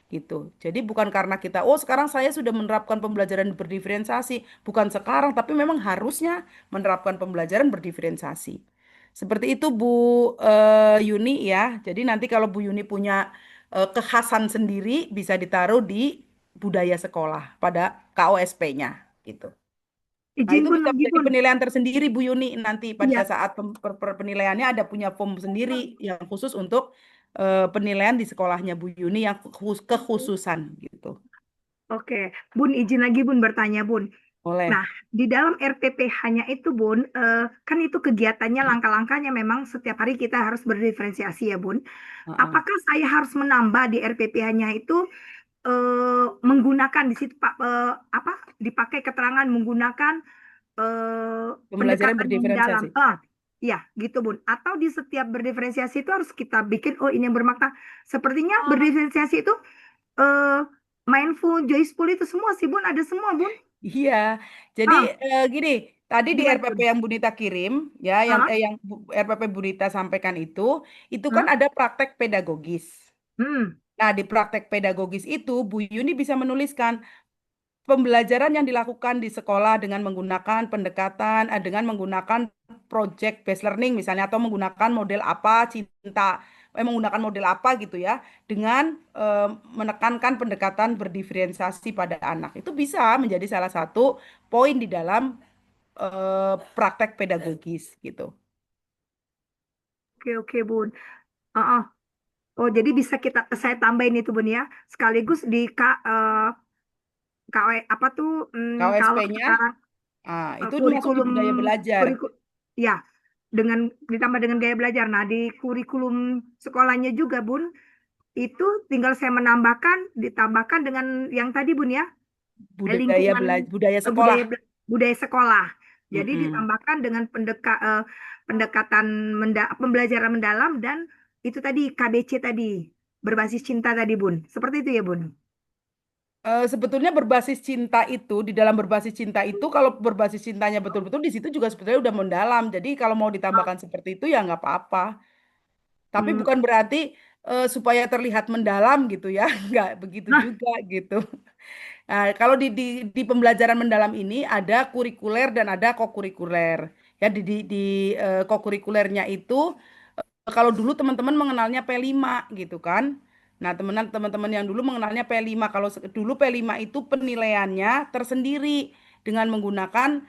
gitu. Jadi bukan karena kita, oh sekarang saya sudah menerapkan pembelajaran berdiferensiasi. Bukan sekarang, tapi memang harusnya menerapkan pembelajaran berdiferensiasi. Seperti itu Bu Yuni ya. Jadi nanti kalau Bu Yuni punya kekhasan sendiri bisa ditaruh di budaya sekolah pada KOSP-nya gitu. Nah, Izin itu Bun bisa lagi menjadi Bun. penilaian tersendiri Bu Yuni nanti pada Iya, saat penilaiannya ada punya form sendiri yang khusus untuk penilaian di sekolahnya Bu Yuni yang kekhususan gitu. oke. Bun izin lagi Bun bertanya Bun. Boleh. Nah, di dalam RPPH-nya itu Bun, kan itu kegiatannya langkah-langkahnya memang setiap hari kita harus berdiferensiasi ya Bun. Heeh. Apakah saya harus menambah di RPPH-nya itu menggunakan di situ Pak apa dipakai keterangan menggunakan Pembelajaran pendekatan mendalam. berdiferensiasi. Ya, gitu Bun. Atau di setiap berdiferensiasi itu harus kita bikin, oh ini yang bermakna. Sepertinya berdiferensiasi itu eh, mindful, joyful itu semua sih Bun, ada semua Bun. Iya. Jadi Ah, gini, tadi di gimana RPP Bun? yang Bunita kirim ya, Ah, yang RPP Bunita sampaikan itu kan ah, ada praktek pedagogis. hmm, Nah, di praktek pedagogis itu Bu Yuni bisa menuliskan pembelajaran yang dilakukan di sekolah dengan menggunakan pendekatan, dengan menggunakan project based learning misalnya, atau menggunakan model apa, menggunakan model apa gitu ya, dengan menekankan pendekatan berdiferensiasi pada anak. Itu bisa menjadi salah satu poin di dalam praktek pedagogis gitu. oke oke Bun. Ah, ah. Oh, jadi bisa saya tambahin itu Bun ya. Sekaligus di KW apa tuh kalau KOSP-nya, sekarang itu masuk di kurikulum budaya belajar. kurikulum ya dengan ditambah dengan gaya belajar. Nah, di kurikulum sekolahnya juga Bun, itu tinggal saya ditambahkan dengan yang tadi Bun ya, lingkungan Budaya eh, sekolah. budaya budaya sekolah. Jadi Mm-mm. ditambahkan dengan pendekatan pembelajaran mendalam dan itu tadi KBC tadi berbasis cinta tadi Bun. Seperti itu ya Bun. Sebetulnya berbasis cinta itu, di dalam berbasis cinta itu, kalau berbasis cintanya betul-betul di situ juga sebetulnya udah mendalam. Jadi kalau mau ditambahkan seperti itu ya nggak apa-apa. Tapi Hmm. bukan berarti supaya terlihat mendalam gitu ya, nggak begitu Nah, juga gitu. Nah, kalau di pembelajaran mendalam ini ada kurikuler dan ada kokurikuler. Ya di kokurikulernya itu kalau dulu teman-teman mengenalnya P5 gitu kan. Nah, teman-teman yang dulu mengenalnya P5. Kalau dulu P5 itu penilaiannya tersendiri dengan menggunakan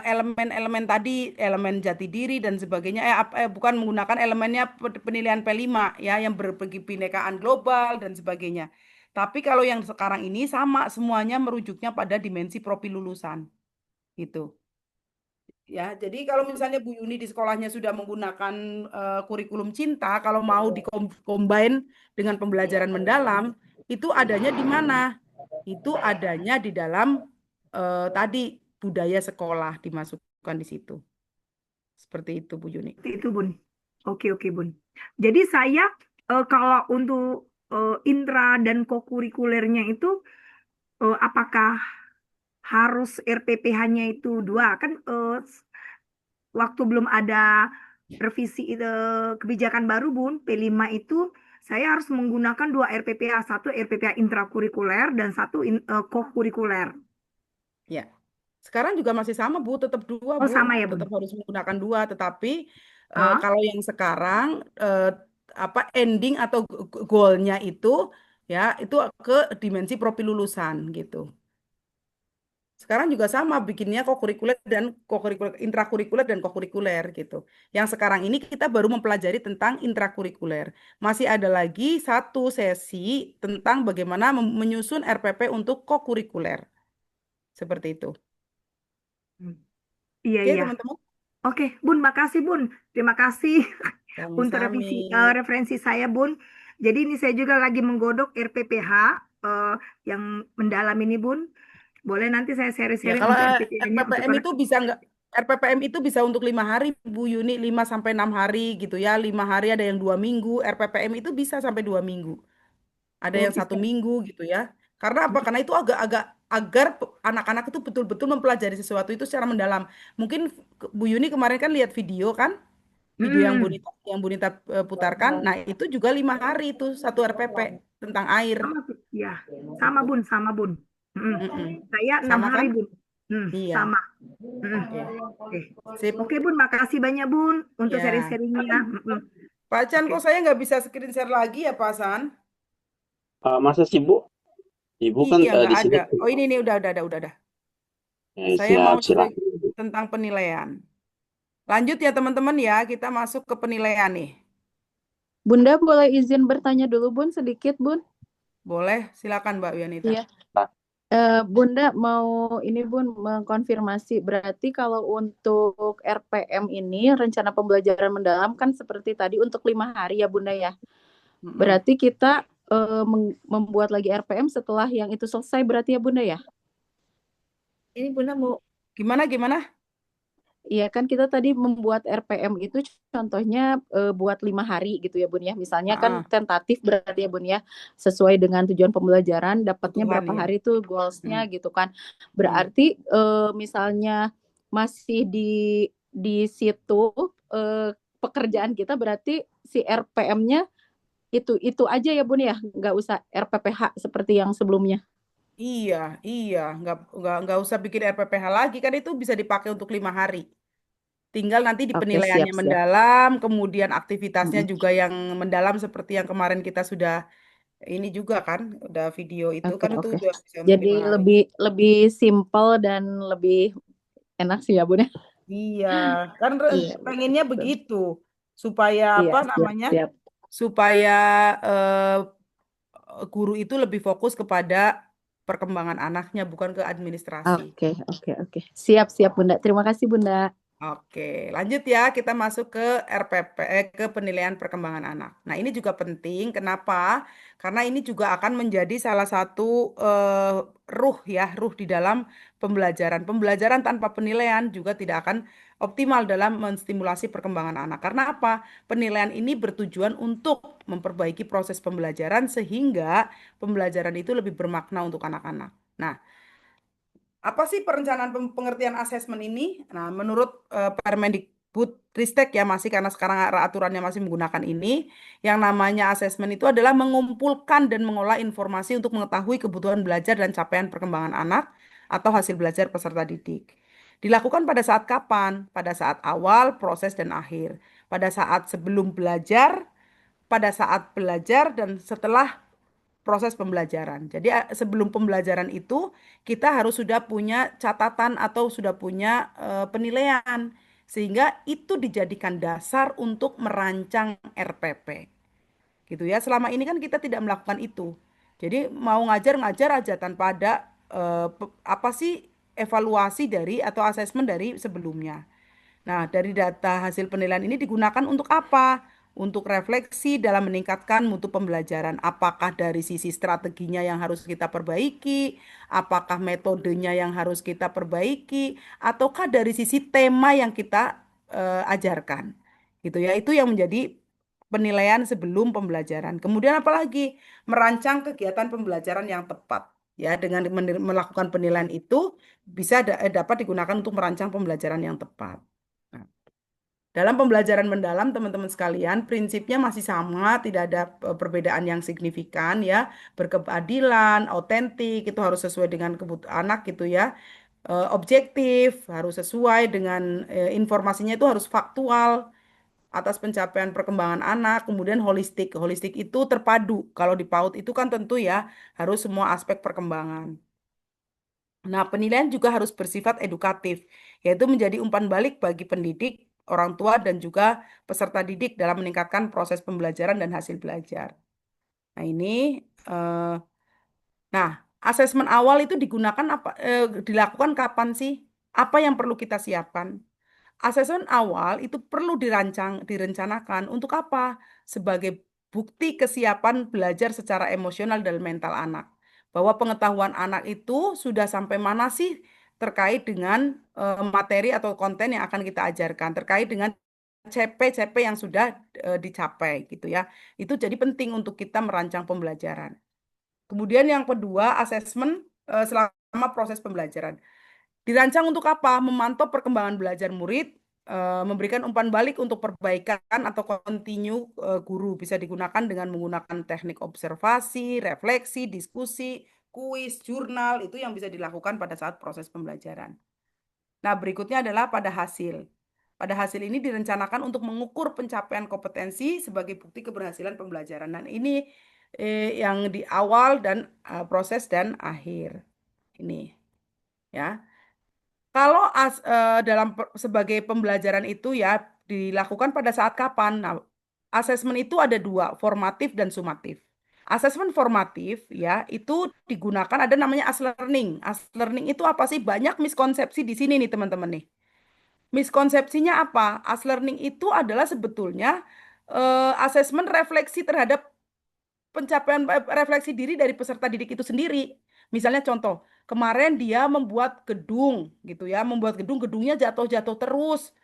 elemen-elemen tadi, elemen jati diri dan sebagainya. Bukan menggunakan elemennya penilaian P5 ya yang berkebinekaan global dan sebagainya. Tapi kalau yang sekarang ini sama semuanya merujuknya pada dimensi profil lulusan gitu. Ya, jadi kalau misalnya Bu Yuni di sekolahnya sudah menggunakan kurikulum cinta, kalau mau dikombin dengan pembelajaran mendalam, itu adanya di mana? Itu adanya di dalam tadi budaya sekolah dimasukkan di situ. Seperti itu, Bu Yuni. Seperti itu, Bun. Oke, oke, Bun. Jadi saya kalau untuk intra dan kokurikulernya itu apakah harus RPPH-nya itu dua? Kan waktu belum ada revisi kebijakan baru, Bun, P5 itu saya harus menggunakan dua RPPH, satu RPPH intrakurikuler dan satu kokurikuler. Ya. Sekarang juga masih sama, Bu, tetap dua, Oh, Bu. sama ya, Tetap Bun? harus menggunakan dua, tetapi Ah, kalau yang sekarang apa ending atau goalnya itu ya itu ke dimensi propilulusan gitu. Sekarang juga sama bikinnya kokurikuler intrakurikuler dan kokurikuler gitu. Yang sekarang ini kita baru mempelajari tentang intrakurikuler. Masih ada lagi satu sesi tentang bagaimana menyusun RPP untuk kokurikuler. Seperti itu. hmm. Iya, Oke, iya. teman-teman. Oke, Bun, makasih, Bun. Terima kasih untuk Sami-sami. referensi saya, Bun. Jadi ini saya juga lagi menggodok RPPH eh, yang mendalam ini, Bun. Boleh nanti saya Ya, sharing-sharing kalau untuk RPPH-nya untuk RPPM itu bisa nggak RPPM itu bisa untuk 5 hari, Bu Yuni, 5 sampai 6 hari gitu ya. 5 hari ada yang 2 minggu. RPPM itu bisa sampai 2 minggu. Ada oh, yang satu bisa. minggu gitu ya. Karena apa? Karena itu agak-agak agar anak-anak itu betul-betul mempelajari sesuatu itu secara mendalam. Mungkin Bu Yuni kemarin kan lihat video kan, video Hmm, yang Bu Nita putarkan. Nah itu juga 5 hari itu satu RPP tentang air. sama, Bun. Ya, sama, Bun, sama, Bun. Hmm. Mm-mm. Saya enam Sama hari, kan? Bun. Iya. Sama. Hmm. Oke. Oke, Sip. Oke, Bun, makasih banyak, Bun, untuk Ya. sharing-sharingnya. Pak Chan, Oke. kok saya nggak bisa screen share lagi ya, Pak San? Masa sibuk? Ibu kan Iya, nggak di sini. ada. Oh, ini nih udah. Saya mau Siap, sharing silakan. tentang penilaian. Lanjut ya, teman-teman ya. Kita masuk ke penilaian nih. Bunda boleh izin bertanya dulu, Bun, sedikit, Bun? Boleh, silakan Mbak Wianita. Iya. Bunda mau ini Bun mengkonfirmasi berarti kalau untuk RPM ini rencana pembelajaran mendalam kan seperti tadi untuk 5 hari ya Bunda ya. Mm-mm. Berarti kita membuat lagi RPM setelah yang itu selesai berarti ya Bunda ya. Ini Bunda mau Gimana? Iya kan kita tadi membuat RPM itu contohnya buat 5 hari gitu ya Bun ya. Misalnya kan Ah, tentatif berarti ya Bun ya. Sesuai dengan tujuan pembelajaran dapatnya kebutuhan berapa ya. hari tuh goalsnya Hmm. gitu kan. Hmm. Berarti misalnya masih di situ pekerjaan kita berarti si RPM-nya itu aja ya Bun ya. Nggak usah RPPH seperti yang sebelumnya. Iya, nggak usah bikin RPPH lagi kan itu bisa dipakai untuk 5 hari. Tinggal nanti di Oke penilaiannya siap. mendalam, kemudian aktivitasnya Mm-mm. juga yang mendalam seperti yang kemarin kita sudah ini juga kan, udah video itu kan itu Oke. udah bisa untuk Jadi 5 hari. lebih lebih simpel dan lebih enak sih ya Bun ya. Iya, kan Iya, pengennya betul. begitu supaya Iya, apa siap, namanya? siap. Supaya guru itu lebih fokus kepada perkembangan anaknya bukan ke administrasi. Oke. Siap, siap Bunda. Terima kasih Bunda. Oke, lanjut ya. Kita masuk ke RPP, ke penilaian perkembangan anak. Nah, ini juga penting. Kenapa? Karena ini juga akan menjadi salah satu ruh di dalam pembelajaran. Pembelajaran tanpa penilaian juga tidak akan optimal dalam menstimulasi perkembangan anak. Karena apa? Penilaian ini bertujuan untuk memperbaiki proses pembelajaran sehingga pembelajaran itu lebih bermakna untuk anak-anak. Nah, apa sih perencanaan pengertian asesmen ini? Nah, menurut Permendikbudristek ya masih karena sekarang aturannya masih menggunakan ini, yang namanya asesmen itu adalah mengumpulkan dan mengolah informasi untuk mengetahui kebutuhan belajar dan capaian perkembangan anak atau hasil belajar peserta didik. Dilakukan pada saat kapan? Pada saat awal, proses, dan akhir. Pada saat sebelum belajar, pada saat belajar, dan setelah proses pembelajaran. Jadi sebelum pembelajaran itu kita harus sudah punya catatan atau sudah punya penilaian sehingga itu dijadikan dasar untuk merancang RPP. Gitu ya. Selama ini kan kita tidak melakukan itu. Jadi mau ngajar aja tanpa ada apa sih evaluasi dari atau asesmen dari sebelumnya. Nah, dari data hasil penilaian ini digunakan untuk apa? Untuk refleksi dalam meningkatkan mutu pembelajaran. Apakah dari sisi strateginya yang harus kita perbaiki, apakah metodenya yang harus kita perbaiki, ataukah dari sisi tema yang kita ajarkan. Gitu ya. Itu yang menjadi penilaian sebelum pembelajaran. Kemudian apalagi merancang kegiatan pembelajaran yang tepat. Ya, dengan melakukan penilaian itu bisa dapat digunakan untuk merancang pembelajaran yang tepat. Nah, dalam pembelajaran mendalam, teman-teman sekalian, prinsipnya masih sama, tidak ada perbedaan yang signifikan ya. Berkeadilan, autentik, itu harus sesuai dengan kebutuhan anak gitu ya. Objektif, harus sesuai dengan informasinya itu harus faktual atas pencapaian perkembangan anak, kemudian holistik. Holistik itu terpadu. Kalau di PAUD itu kan tentu ya harus semua aspek perkembangan. Nah, penilaian juga harus bersifat edukatif, yaitu menjadi umpan balik bagi pendidik, orang tua, dan juga peserta didik dalam meningkatkan proses pembelajaran dan hasil belajar. Nah, ini, nah, asesmen awal itu digunakan dilakukan kapan sih? Apa yang perlu kita siapkan? Asesmen awal itu perlu direncanakan untuk apa? Sebagai bukti kesiapan belajar secara emosional dan mental anak. Bahwa pengetahuan anak itu sudah sampai mana sih terkait dengan materi atau konten yang akan kita ajarkan, terkait dengan CP-CP yang sudah dicapai gitu ya. Itu jadi penting untuk kita merancang pembelajaran. Kemudian yang kedua, asesmen selama proses pembelajaran. Dirancang untuk apa? Memantau perkembangan belajar murid, memberikan umpan balik untuk perbaikan atau continue guru. Bisa digunakan dengan menggunakan teknik observasi, refleksi, diskusi, kuis, jurnal, itu yang bisa dilakukan pada saat proses pembelajaran. Nah, berikutnya adalah pada hasil. Pada hasil ini direncanakan untuk mengukur pencapaian kompetensi sebagai bukti keberhasilan pembelajaran. Dan ini yang di awal dan proses dan akhir. Ini ya. Kalau dalam sebagai pembelajaran itu ya dilakukan pada saat kapan? Nah, asesmen itu ada dua, formatif dan sumatif. Asesmen formatif ya itu digunakan ada namanya as learning. As learning itu apa sih? Banyak miskonsepsi di sini nih teman-teman nih. Miskonsepsinya apa? As learning itu adalah sebetulnya asesmen refleksi terhadap pencapaian refleksi diri dari peserta didik itu sendiri. Misalnya contoh, kemarin dia membuat gedung gitu ya, membuat gedungnya jatuh-jatuh terus.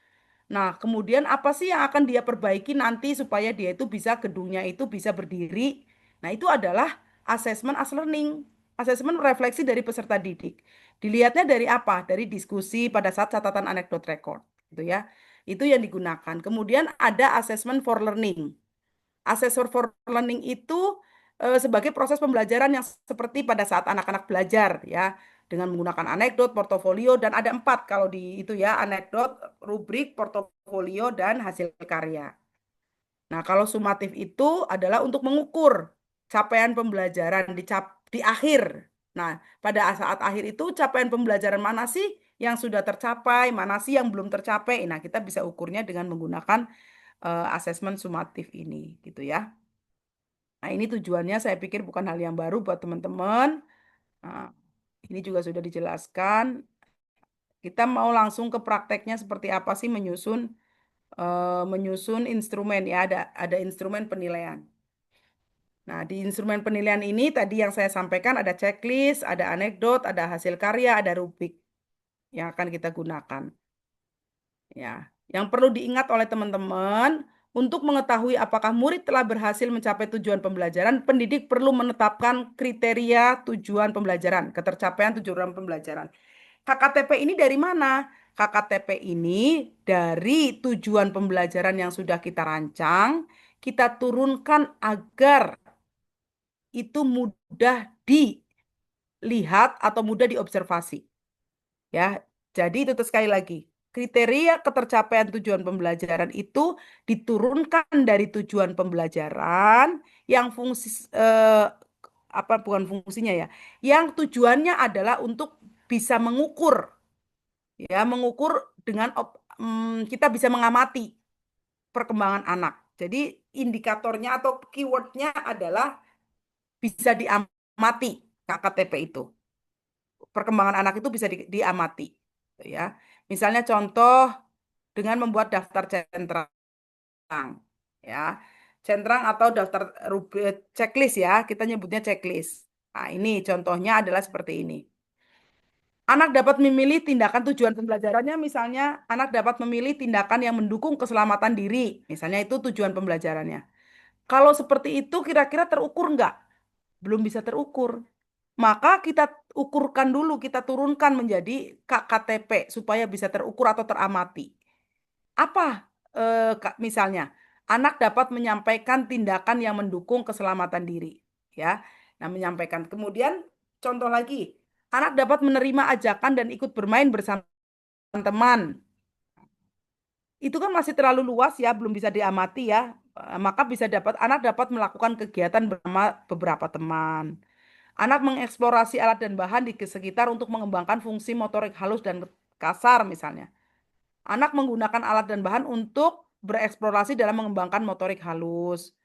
Nah, kemudian apa sih yang akan dia perbaiki nanti supaya dia itu bisa gedungnya itu bisa berdiri? Nah, itu adalah asesmen as learning, asesmen refleksi dari peserta didik. Dilihatnya dari apa? Dari diskusi pada saat catatan anekdot record, gitu ya. Itu yang digunakan. Kemudian ada asesmen for learning. Assessor for learning itu sebagai proses pembelajaran yang seperti pada saat anak-anak belajar ya dengan menggunakan anekdot, portofolio dan ada 4 kalau di itu ya anekdot, rubrik, portofolio dan hasil karya. Nah kalau sumatif itu adalah untuk mengukur capaian pembelajaran di akhir. Nah pada saat akhir itu capaian pembelajaran mana sih yang sudah tercapai, mana sih yang belum tercapai. Nah kita bisa ukurnya dengan menggunakan asesmen sumatif ini gitu ya. Nah, ini tujuannya saya pikir bukan hal yang baru buat teman-teman. Nah, ini juga sudah dijelaskan. Kita mau langsung ke prakteknya seperti apa sih menyusun instrumen ya, ada instrumen penilaian. Nah, di instrumen penilaian ini tadi yang saya sampaikan ada checklist, ada anekdot, ada hasil karya, ada rubrik yang akan kita gunakan. Ya, yang perlu diingat oleh teman-teman, untuk mengetahui apakah murid telah berhasil mencapai tujuan pembelajaran, pendidik perlu menetapkan kriteria tujuan pembelajaran, ketercapaian tujuan pembelajaran. KKTP ini dari mana? KKTP ini dari tujuan pembelajaran yang sudah kita rancang, kita turunkan agar itu mudah dilihat atau mudah diobservasi. Ya, jadi itu sekali lagi. Kriteria ketercapaian tujuan pembelajaran itu diturunkan dari tujuan pembelajaran yang fungsi apa bukan fungsinya ya, yang tujuannya adalah untuk bisa mengukur ya, mengukur dengan kita bisa mengamati perkembangan anak. Jadi indikatornya atau keywordnya adalah bisa diamati KKTP itu. Perkembangan anak itu bisa diamati, gitu ya. Misalnya contoh dengan membuat daftar centrang, ya. Centrang atau daftar checklist ya, kita nyebutnya checklist. Nah, ini contohnya adalah seperti ini. Anak dapat memilih tindakan tujuan pembelajarannya, misalnya anak dapat memilih tindakan yang mendukung keselamatan diri, misalnya itu tujuan pembelajarannya. Kalau seperti itu kira-kira terukur nggak? Belum bisa terukur. Maka kita ukurkan dulu, kita turunkan menjadi KKTP supaya bisa terukur atau teramati. Apa misalnya anak dapat menyampaikan tindakan yang mendukung keselamatan diri, ya. Nah, menyampaikan. Kemudian contoh lagi, anak dapat menerima ajakan dan ikut bermain bersama teman. Itu kan masih terlalu luas ya, belum bisa diamati ya. Maka bisa dapat anak dapat melakukan kegiatan bersama beberapa teman. Anak mengeksplorasi alat dan bahan di sekitar untuk mengembangkan fungsi motorik halus dan kasar misalnya. Anak menggunakan alat dan bahan untuk bereksplorasi dalam mengembangkan motorik halus.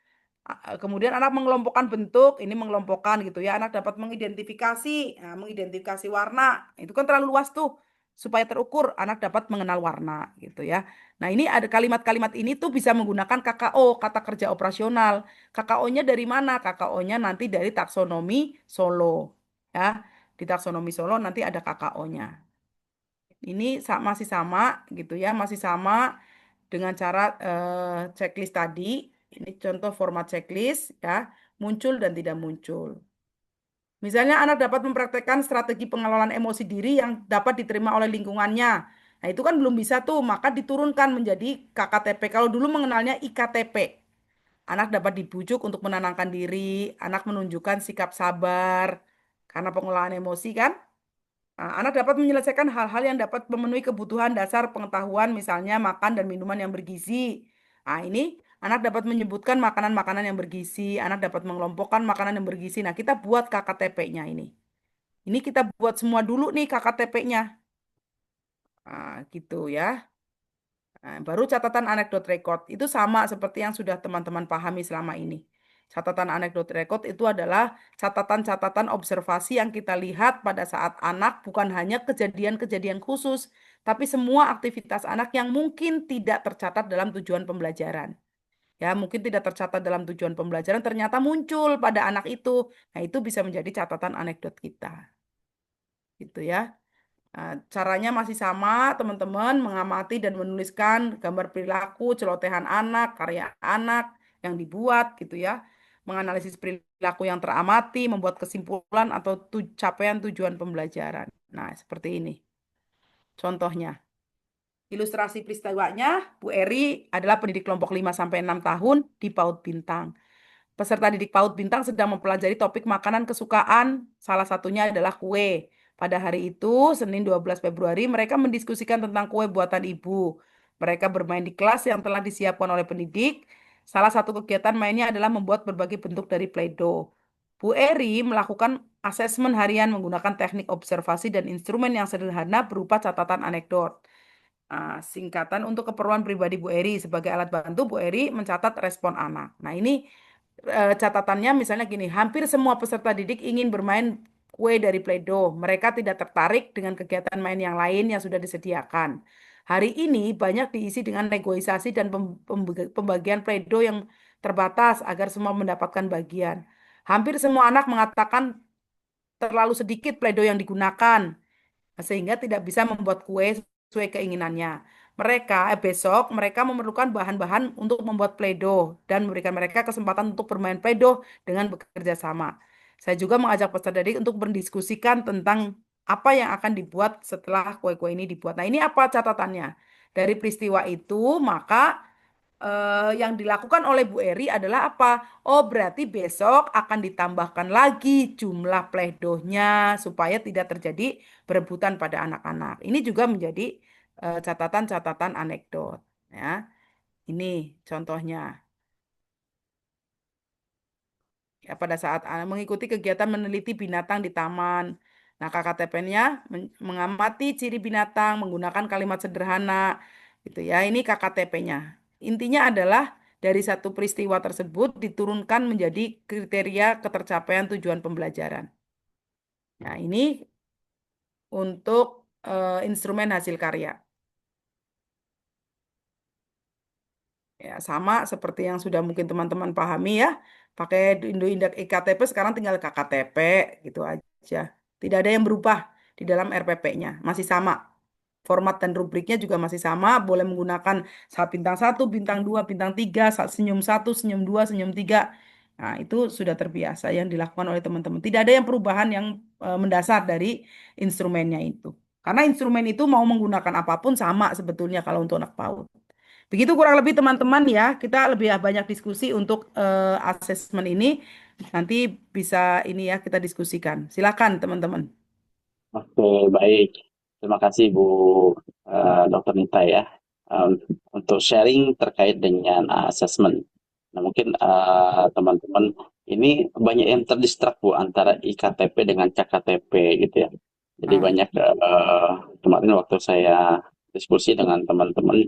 Kemudian anak mengelompokkan bentuk, ini mengelompokkan gitu ya. Anak dapat mengidentifikasi, nah, mengidentifikasi warna. Itu kan terlalu luas tuh. Supaya terukur, anak dapat mengenal warna gitu ya. Nah, ini ada kalimat-kalimat ini tuh bisa menggunakan KKO, kata kerja operasional. KKO-nya dari mana? KKO-nya nanti dari taksonomi Solo. Ya, di taksonomi Solo nanti ada KKO-nya. Ini masih sama gitu ya, masih sama dengan cara checklist tadi. Ini contoh format checklist ya, muncul dan tidak muncul. Misalnya anak dapat mempraktekkan strategi pengelolaan emosi diri yang dapat diterima oleh lingkungannya. Nah, itu kan belum bisa tuh, maka diturunkan menjadi KKTP. Kalau dulu mengenalnya IKTP. Anak dapat dibujuk untuk menenangkan diri, anak menunjukkan sikap sabar karena pengelolaan emosi kan. Nah, anak dapat menyelesaikan hal-hal yang dapat memenuhi kebutuhan dasar pengetahuan, misalnya makan dan minuman yang bergizi. Nah, ini anak dapat menyebutkan makanan-makanan yang bergizi, anak dapat mengelompokkan makanan yang bergizi. Nah, kita buat KKTP-nya ini. Ini kita buat semua dulu nih KKTP-nya. Nah, gitu ya. Nah, baru catatan anekdot record. Itu sama seperti yang sudah teman-teman pahami selama ini. Catatan anekdot record itu adalah catatan-catatan observasi yang kita lihat pada saat anak, bukan hanya kejadian-kejadian khusus, tapi semua aktivitas anak yang mungkin tidak tercatat dalam tujuan pembelajaran. Ya, mungkin tidak tercatat dalam tujuan pembelajaran, ternyata muncul pada anak itu. Nah, itu bisa menjadi catatan anekdot kita. Gitu ya. Nah, caranya masih sama, teman-teman, mengamati dan menuliskan gambar perilaku, celotehan anak, karya anak yang dibuat gitu ya. Menganalisis perilaku yang teramati, membuat kesimpulan atau capaian tujuan pembelajaran. Nah, seperti ini. Contohnya, ilustrasi peristiwanya, Bu Eri adalah pendidik kelompok 5 sampai 6 tahun di PAUD Bintang. Peserta didik PAUD Bintang sedang mempelajari topik makanan kesukaan, salah satunya adalah kue. Pada hari itu, Senin 12 Februari, mereka mendiskusikan tentang kue buatan ibu. Mereka bermain di kelas yang telah disiapkan oleh pendidik. Salah satu kegiatan mainnya adalah membuat berbagai bentuk dari Play-Doh. Bu Eri melakukan asesmen harian menggunakan teknik observasi dan instrumen yang sederhana berupa catatan anekdot. Singkatan untuk keperluan pribadi Bu Eri. Sebagai alat bantu, Bu Eri mencatat respon anak. Nah, ini catatannya misalnya gini, hampir semua peserta didik ingin bermain kue dari Play-Doh. Mereka tidak tertarik dengan kegiatan main yang lain yang sudah disediakan. Hari ini banyak diisi dengan negosiasi dan pembagian Play-Doh yang terbatas agar semua mendapatkan bagian. Hampir semua anak mengatakan terlalu sedikit Play-Doh yang digunakan, sehingga tidak bisa membuat kue sesuai keinginannya. Besok mereka memerlukan bahan-bahan untuk membuat Play-Doh dan memberikan mereka kesempatan untuk bermain Play-Doh dengan bekerja sama. Saya juga mengajak peserta didik untuk berdiskusikan tentang apa yang akan dibuat setelah kue-kue ini dibuat. Nah, ini apa catatannya? Dari peristiwa itu, maka yang dilakukan oleh Bu Eri adalah apa? Oh, berarti besok akan ditambahkan lagi jumlah playdohnya supaya tidak terjadi berebutan pada anak-anak. Ini juga menjadi catatan-catatan anekdot. Ya, ini contohnya. Ya, pada saat mengikuti kegiatan meneliti binatang di taman. Nah, KKTP-nya mengamati ciri binatang menggunakan kalimat sederhana. Gitu ya. Ini KKTP-nya. Intinya adalah dari satu peristiwa tersebut diturunkan menjadi kriteria ketercapaian tujuan pembelajaran. Nah, ini untuk instrumen hasil karya. Ya, sama seperti yang sudah mungkin teman-teman pahami ya. Pakai Indoindak IKTP sekarang tinggal KKTP gitu aja. Tidak ada yang berubah di dalam RPP-nya. Masih sama. Format dan rubriknya juga masih sama. Boleh menggunakan bintang 1, bintang 2, bintang 3, senyum 1, senyum 2, senyum 3. Nah, itu sudah terbiasa yang dilakukan oleh teman-teman. Tidak ada yang perubahan yang mendasar dari instrumennya itu. Karena instrumen itu mau menggunakan apapun sama sebetulnya kalau untuk anak PAUD. Begitu kurang lebih teman-teman ya, kita lebih banyak diskusi untuk asesmen ini. Nanti bisa ini ya kita diskusikan. Silakan teman-teman. Oke, baik. Terima kasih Bu Dr. Nita ya untuk sharing terkait dengan assessment. Nah, mungkin teman-teman ini banyak yang terdistrak Bu antara IKTP dengan CKTP gitu ya. Jadi Ah, banyak kemarin waktu saya diskusi dengan teman-teman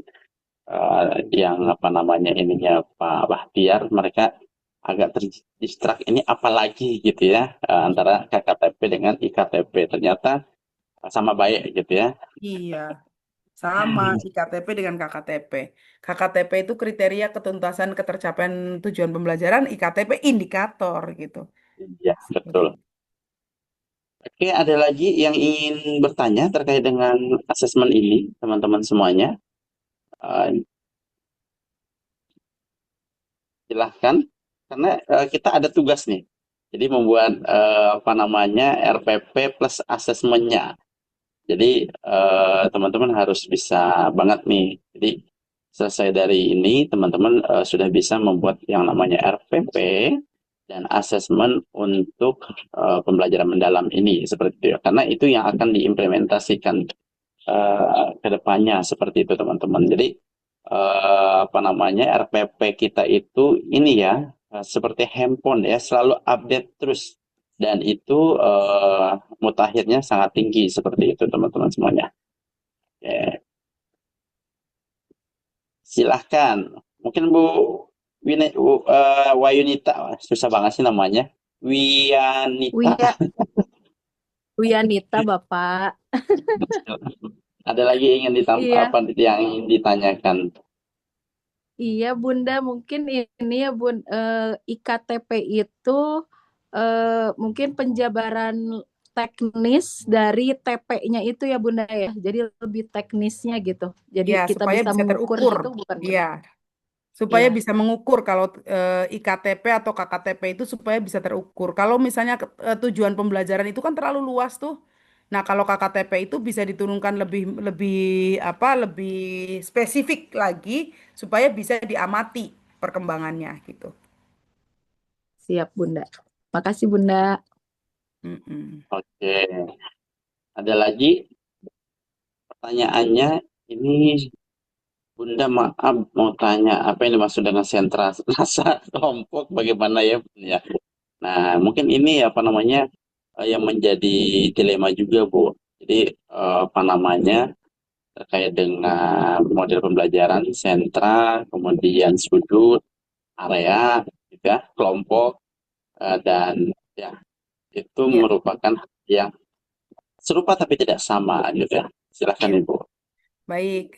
yang apa namanya ininya Pak Bahtiar, mereka agak terdistrak ini apalagi gitu ya antara KKTP dengan IKTP. Ternyata sama baik gitu ya. iya, sama IKTP dengan KKTP. KKTP itu kriteria ketuntasan ketercapaian tujuan pembelajaran, IKTP indikator gitu. Iya, Seperti betul. itu. Oke, ada lagi yang ingin bertanya terkait dengan asesmen ini, teman-teman semuanya. Eh, Silahkan, karena kita ada tugas nih. Jadi membuat apa namanya RPP plus asesmennya. Jadi teman-teman harus bisa banget nih. Jadi selesai dari ini teman-teman sudah bisa membuat yang namanya RPP dan asesmen untuk pembelajaran mendalam ini seperti itu ya. Karena itu yang akan diimplementasikan ke depannya seperti itu teman-teman. Jadi apa namanya RPP kita itu ini ya seperti handphone ya selalu update terus dan itu mutakhirnya sangat tinggi seperti itu teman-teman semuanya. Ya, silahkan. Mungkin Bu Wayunita, susah banget sih namanya. Wianita. Wia, Wianita Bapak. Ada lagi ingin Iya, apa yang ingin ditanyakan? iya Bunda, mungkin ini ya Bun, IKTP itu mungkin penjabaran teknis dari TP-nya itu ya Bunda ya. Jadi lebih teknisnya gitu. Jadi Ya, kita supaya bisa bisa mengukur terukur. gitu bukan Iya, Bunda? supaya Iya, bisa mengukur kalau IKTP atau KKTP itu supaya bisa terukur. Kalau misalnya tujuan pembelajaran itu kan terlalu luas tuh. Nah, kalau KKTP itu bisa diturunkan lebih lebih apa? Lebih spesifik lagi supaya bisa diamati perkembangannya gitu. siap Bunda. Makasih Bunda. Mm-mm. Oke, ada lagi pertanyaannya ini Bunda maaf mau tanya apa yang dimaksud dengan sentra rasa kelompok bagaimana ya Bun, ya. Nah mungkin ini apa namanya yang menjadi dilema juga Bu. Jadi apa namanya terkait dengan model pembelajaran sentra, kemudian sudut, area, gitu ya, kelompok dan ya itu Ya, merupakan hal yang serupa tapi tidak sama gitu ya. Silakan ya. Ibu. Baik,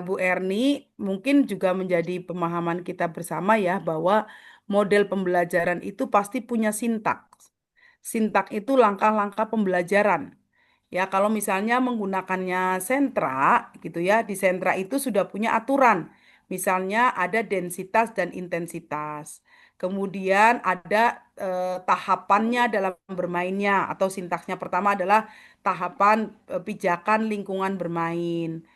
Bu Erni, mungkin juga menjadi pemahaman kita bersama ya bahwa model pembelajaran itu pasti punya sintaks. Sintak itu langkah-langkah pembelajaran. Ya, kalau misalnya menggunakannya sentra gitu ya, di sentra itu sudah punya aturan. Misalnya ada densitas dan intensitas. Kemudian ada tahapannya dalam bermainnya atau sintaksnya pertama adalah tahapan pijakan lingkungan bermain,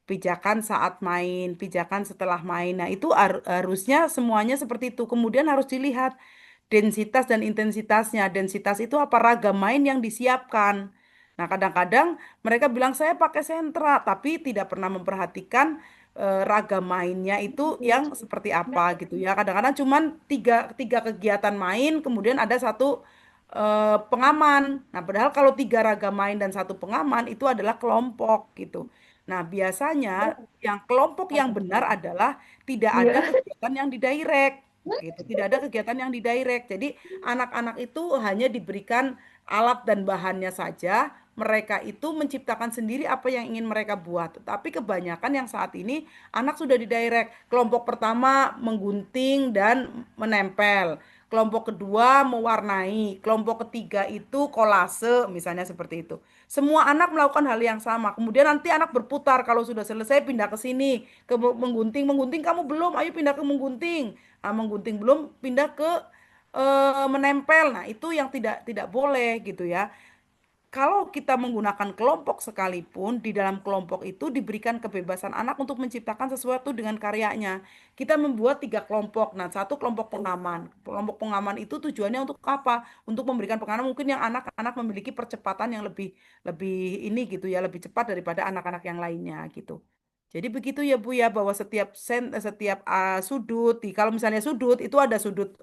pijakan saat main, pijakan setelah main. Nah, itu harusnya semuanya seperti itu. Kemudian harus dilihat densitas dan intensitasnya. Densitas itu apa ragam main yang disiapkan. Nah, kadang-kadang mereka bilang saya pakai sentra, tapi tidak pernah memperhatikan ragam mainnya itu yang seperti apa gitu ya. Kadang-kadang cuman tiga kegiatan main, kemudian ada satu pengaman. Nah, padahal kalau tiga ragam main dan satu pengaman itu adalah kelompok gitu. Nah, biasanya yang kelompok yang benar adalah tidak ada kegiatan yang didirect gitu. Tidak ada kegiatan yang didirect. Jadi anak-anak itu hanya diberikan alat dan bahannya saja, mereka itu menciptakan sendiri apa yang ingin mereka buat. Tapi kebanyakan yang saat ini anak sudah didirect. Kelompok pertama menggunting dan menempel. Kelompok kedua mewarnai. Kelompok ketiga itu kolase, misalnya seperti itu. Semua anak melakukan hal yang sama. Kemudian nanti anak berputar. Kalau sudah selesai pindah ke sini, ke menggunting. Menggunting kamu belum, ayo pindah ke menggunting. Ah, menggunting belum, pindah ke menempel. Nah, itu yang tidak boleh gitu ya. Kalau kita menggunakan kelompok sekalipun, di dalam kelompok itu diberikan kebebasan anak untuk menciptakan sesuatu dengan karyanya. Kita membuat 3 kelompok. Nah, satu kelompok pengaman. Kelompok pengaman itu tujuannya untuk apa? Untuk memberikan pengaman mungkin yang anak-anak memiliki percepatan yang lebih lebih ini gitu ya, lebih cepat daripada anak-anak yang lainnya gitu. Jadi begitu ya Bu ya, bahwa setiap sudut, kalau misalnya sudut itu ada sudut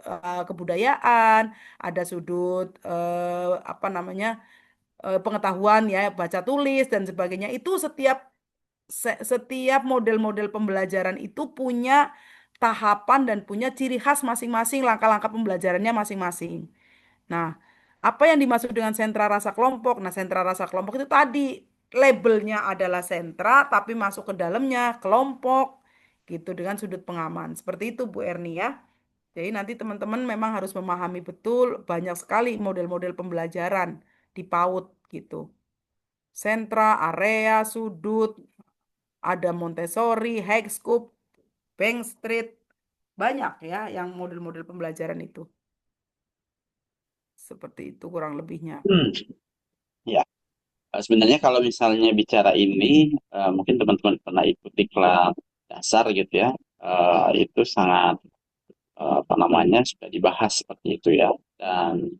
kebudayaan, ada sudut apa namanya, pengetahuan ya, baca tulis dan sebagainya. Itu setiap model-model pembelajaran itu punya tahapan dan punya ciri khas masing-masing, langkah-langkah pembelajarannya masing-masing. Nah, apa yang dimaksud dengan sentra rasa kelompok? Nah, sentra rasa kelompok itu tadi labelnya adalah sentra, tapi masuk ke dalamnya kelompok gitu dengan sudut pengaman. Seperti itu Bu Erni ya. Jadi nanti teman-teman memang harus memahami betul banyak sekali model-model pembelajaran di PAUD gitu. Sentra, area, sudut, ada Montessori, High-Scoop, Bank Street, banyak ya yang model-model pembelajaran itu. Seperti itu kurang lebihnya. Ya, sebenarnya kalau misalnya bicara ini, mungkin teman-teman pernah ikuti kelas dasar gitu ya, itu sangat apa namanya sudah dibahas seperti itu ya, dan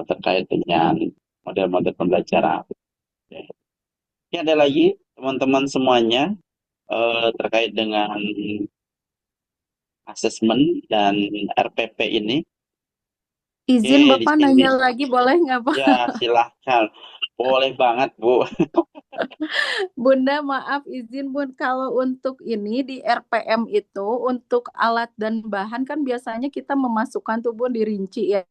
terkait dengan model-model pembelajaran. Oke. Ini ada lagi teman-teman semuanya terkait dengan asesmen dan RPP ini. Izin Oke, di Bapak sini nanya lagi boleh nggak Pak? ya silahkan, boleh banget Bu. Bunda, maaf izin Bun, kalau untuk ini di RPM itu untuk alat dan bahan kan biasanya kita memasukkan tuh Bun dirinci ya.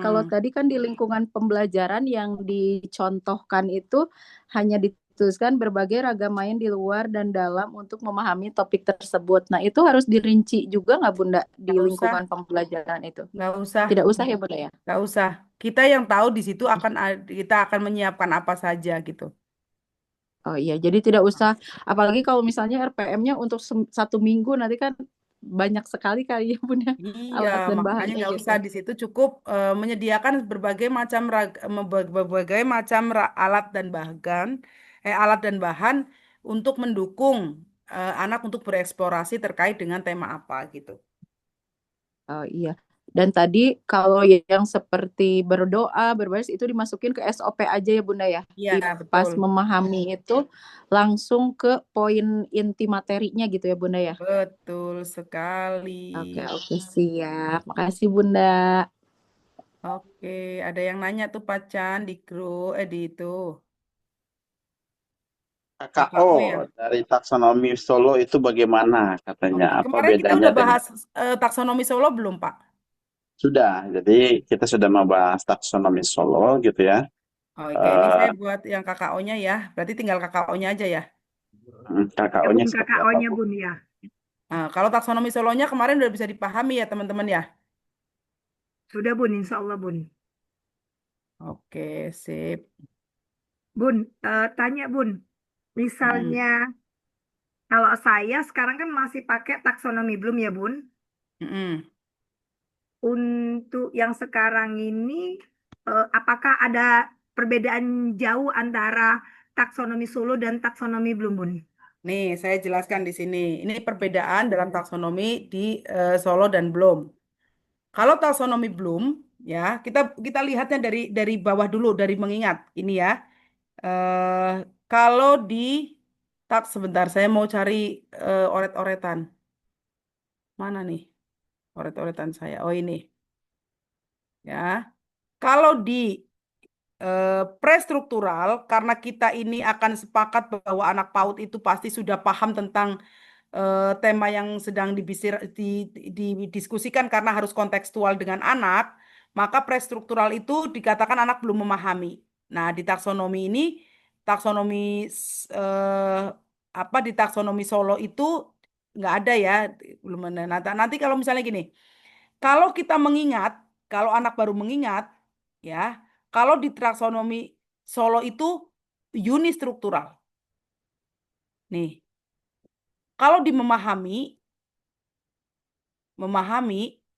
Kalau Hmm. tadi kan di lingkungan pembelajaran yang dicontohkan itu hanya dituliskan berbagai ragam main di luar dan dalam untuk memahami topik tersebut. Nah, itu harus dirinci juga nggak Bunda di Nggak usah, lingkungan pembelajaran itu? nggak usah, Tidak usah ya Bunda ya? nggak usah. Kita yang tahu di situ kita akan menyiapkan apa saja gitu. Oh iya, jadi tidak usah, apalagi kalau misalnya RPM-nya untuk 1 minggu nanti kan banyak sekali kali ya Bunda Iya, alat dan makanya bahannya nggak gitu. usah di situ cukup menyediakan berbagai macam alat dan alat dan bahan untuk mendukung anak untuk bereksplorasi terkait dengan tema apa gitu. Oh iya. Dan tadi kalau yang seperti berdoa, berbaris itu dimasukin ke SOP aja ya Bunda ya. Iya, Di pas betul. memahami itu langsung ke poin inti materinya gitu ya Bunda ya. Betul sekali. Oke, siap. Makasih Bunda. Oke, ada yang nanya tuh Pacan di grup di itu KKO KKO ya. dari taksonomi Solo itu bagaimana katanya? Oke, Apa kemarin kita bedanya udah dengan bahas taksonomi Solo belum, Pak? sudah? Jadi kita sudah membahas taksonomi Solo gitu ya. Oke, ini Eh, saya buat yang KKO-nya ya. Berarti tinggal KKO-nya aja ya. Ya KKO-nya Bun, seperti apa KKO-nya Bu? Bun ya. Nah, kalau taksonomi Solonya kemarin udah bisa dipahami ya, teman-teman ya. Sudah Bun, insya Allah Bun. Oke, sip. Bun, tanya Bun, Mm-mm. misalnya kalau saya sekarang kan masih pakai taksonomi belum ya Bun? Mm-mm. Untuk yang sekarang ini, apakah ada perbedaan jauh antara taksonomi Solo dan taksonomi belum Bun? Nih, saya jelaskan di sini. Ini perbedaan dalam taksonomi di Solo dan Belum. Kalau taksonomi Bloom, ya kita kita lihatnya dari bawah dulu, dari mengingat ini ya. eh Kalau di sebentar, saya mau cari oret-oretan. Mana nih oret-oretan saya? Oh ini, ya. Kalau di prestruktural, karena kita ini akan sepakat bahwa anak PAUD itu pasti sudah paham tentang tema yang sedang didiskusikan karena harus kontekstual dengan anak, maka prestruktural itu dikatakan anak belum memahami. Nah, di taksonomi ini, taksonomi di taksonomi Solo itu nggak ada ya, belum ada. Nanti kalau misalnya gini, kalau kita mengingat, kalau anak baru mengingat, ya, kalau di taksonomi Solo itu unistruktural. Nih, kalau di memahami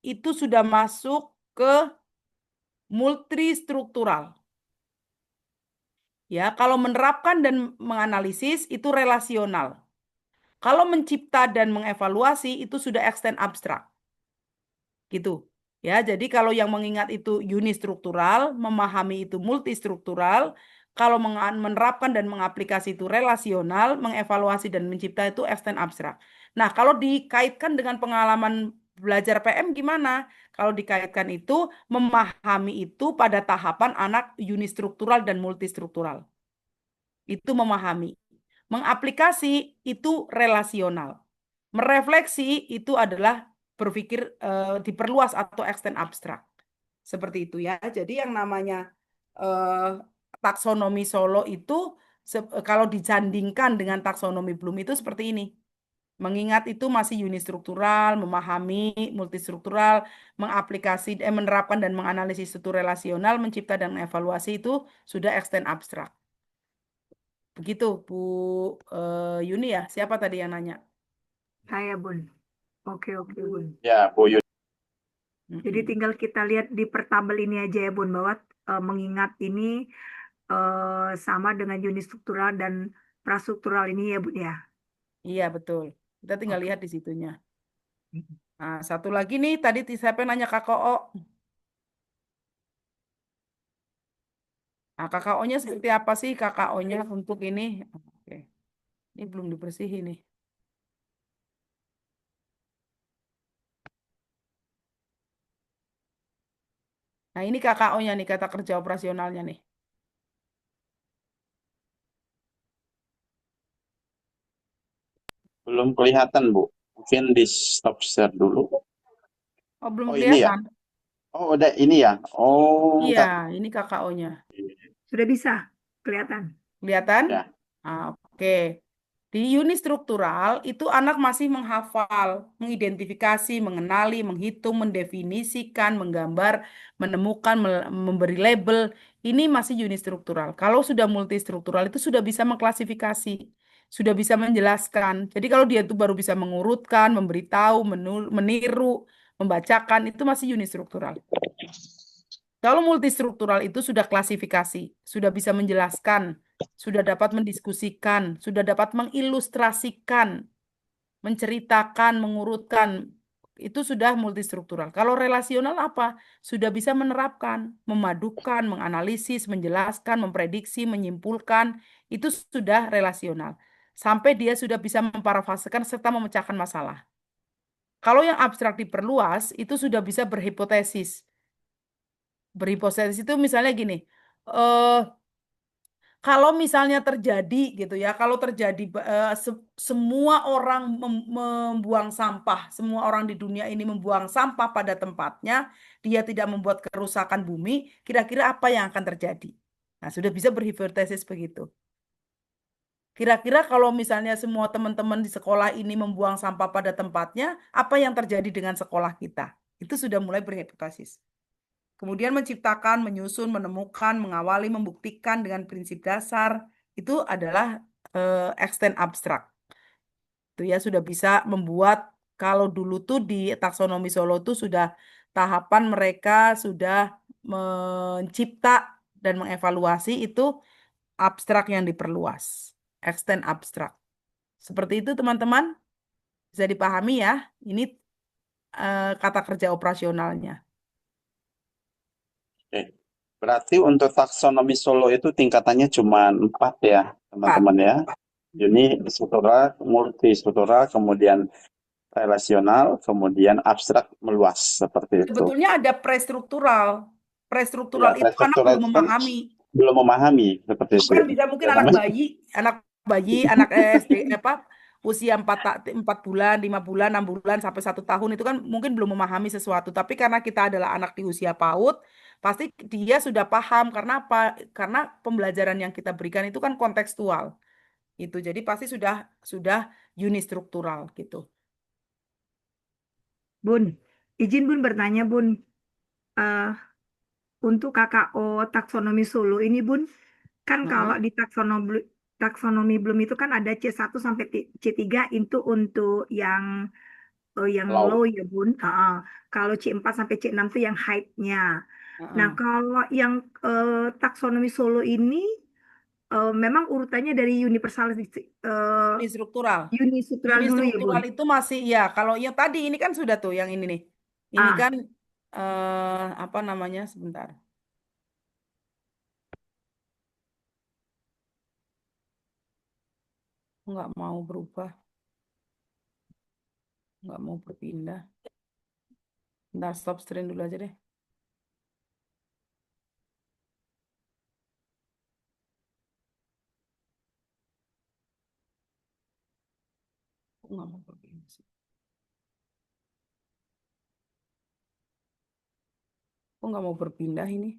itu sudah masuk ke multistruktural. Ya, kalau menerapkan dan menganalisis itu relasional. Kalau mencipta dan mengevaluasi itu sudah extend abstrak. Gitu. Ya, jadi kalau yang mengingat itu unistruktural, memahami itu multistruktural, kalau menerapkan dan mengaplikasi itu relasional, mengevaluasi dan mencipta itu extend abstrak. Nah, kalau dikaitkan dengan pengalaman belajar PM gimana? Kalau dikaitkan itu, memahami itu pada tahapan anak unistruktural dan multistruktural. Itu memahami. Mengaplikasi itu relasional. Merefleksi itu adalah berpikir diperluas atau extend abstrak. Seperti itu ya. Jadi yang namanya taksonomi Solo itu kalau disandingkan dengan taksonomi Bloom itu seperti ini. Mengingat itu masih unistruktural, memahami multistruktural, menerapkan dan menganalisis itu relasional, mencipta dan mengevaluasi itu sudah extend abstrak. Begitu Bu Yuni ya. Siapa tadi yang nanya? Saya, Bun. Oke, Bun. Ya, Bu Yuni. Jadi tinggal kita lihat di pertabel ini aja ya, Bun, bahwa mengingat ini sama dengan unistruktural dan prastruktural ini ya, Bun ya. Iya, betul. Kita tinggal lihat di situnya. Nah, satu lagi nih, tadi siapa yang nanya KKO? Nah, KKO-nya seperti apa sih KKO-nya untuk ini? Oke. Ini belum dibersihin nih. Nah, ini KKO-nya nih, kata kerja operasionalnya nih. Belum kelihatan, Bu. Mungkin di stop share dulu. Oh, belum Oh, ini ya? kelihatan. Oh, udah ini ya? Oh, Iya, ini KKO-nya. Sudah bisa kelihatan. Kelihatan? Ya. Oke. Di unit struktural itu anak masih menghafal, mengidentifikasi, mengenali, menghitung, mendefinisikan, menggambar, menemukan, memberi label. Ini masih unit struktural. Kalau sudah multistruktural itu sudah bisa mengklasifikasi, sudah bisa menjelaskan. Jadi kalau dia itu baru bisa mengurutkan, memberitahu, meniru, membacakan, itu masih unit struktural. Kalau multistruktural itu sudah klasifikasi, sudah bisa menjelaskan, sudah dapat mendiskusikan, sudah dapat mengilustrasikan, menceritakan, mengurutkan, itu sudah multistruktural. Kalau relasional apa? Sudah bisa menerapkan, memadukan, menganalisis, menjelaskan, memprediksi, menyimpulkan, itu sudah relasional. Sampai dia sudah bisa memparafrasekan serta memecahkan masalah. Kalau yang abstrak diperluas, itu sudah bisa berhipotesis. Berhipotesis itu misalnya gini, eh kalau misalnya terjadi gitu ya, kalau terjadi semua orang membuang sampah, semua orang di dunia ini membuang sampah pada tempatnya, dia tidak membuat kerusakan bumi, kira-kira apa yang akan terjadi? Nah, sudah bisa berhipotesis begitu. Kira-kira kalau misalnya semua teman-teman di sekolah ini membuang sampah pada tempatnya, apa yang terjadi dengan sekolah kita? Itu sudah mulai berhipotesis. Kemudian menciptakan, menyusun, menemukan, mengawali, membuktikan dengan prinsip dasar itu adalah extend abstrak. Itu ya sudah bisa membuat kalau dulu tuh di taksonomi Solo tuh sudah tahapan mereka sudah mencipta dan mengevaluasi itu abstrak yang diperluas. Extend abstrak. Seperti itu teman-teman. Bisa dipahami ya. Ini kata kerja operasionalnya. Oke. Berarti untuk taksonomi Solo itu tingkatannya cuma 4 ya, teman-teman ya. Unistruktural, multistruktural, kemudian relasional, kemudian abstrak meluas seperti itu. Sebetulnya ada prestruktural. Prestruktural Ya, itu anak prestruktural belum itu kan memahami. belum memahami seperti itu. Kan bisa mungkin Ya, anak namanya- bayi, anak SD usia 4 bulan, 5 bulan, 6 bulan sampai 1 tahun itu kan mungkin belum memahami sesuatu. Tapi karena kita adalah anak di usia PAUD, pasti dia sudah paham. Karena apa? Karena pembelajaran yang kita berikan itu kan kontekstual. Itu jadi pasti sudah unistruktural gitu. Bun, izin Bun bertanya Bun, Eh, untuk KKO taksonomi Solo ini Bun, kan kalau Mm-mm. di taksonomi Bloom itu kan ada C1 sampai C3 itu untuk yang low Low. ya Bun. Kalau C4 sampai C6 itu yang height-nya. Nah, Mm-mm. kalau yang taksonomi Solo ini memang urutannya dari Unistruktural. unistruktural dulu ya Bun. Unistruktural itu masih ya. Kalau yang tadi ini kan sudah tuh yang ini nih. Ini Ah, kan apa namanya? Sebentar. Nggak mau berubah, nggak mau berpindah. Bentar, stop stream dulu aja deh. Kok nggak mau berpindah sih? Kok nggak mau berpindah ini?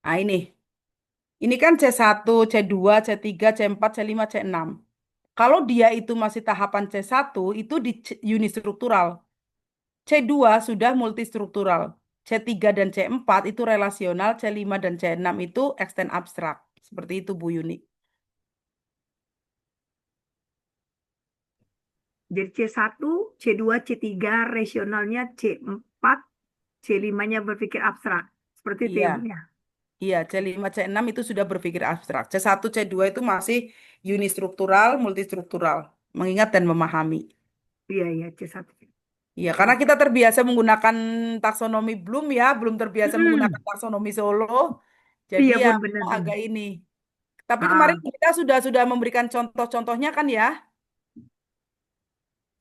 Ah ini. Ini kan C1, C2, C3, C4, C5, C6. Kalau dia itu masih tahapan C1, itu di unistruktural. C2 sudah multistruktural. C3 dan C4 itu relasional, C5 dan C6 itu extend abstrak. Seperti itu Bu Yuni. jadi C1, C2, C3 rasionalnya C4, C5-nya berpikir abstrak. Seperti itu Iya, ya Bun ya. iya C5, C6 itu sudah berpikir abstrak. C1, C2 itu masih unistruktural, multistruktural. Mengingat dan memahami. Iya, iya, C1. Iya, karena kita terbiasa menggunakan taksonomi Bloom ya, belum terbiasa Hmm, menggunakan taksonomi Solo. Jadi iya ya Bun, memang benar-benar. agak ini. Tapi kemarin Ah, kita sudah memberikan contoh-contohnya kan ya?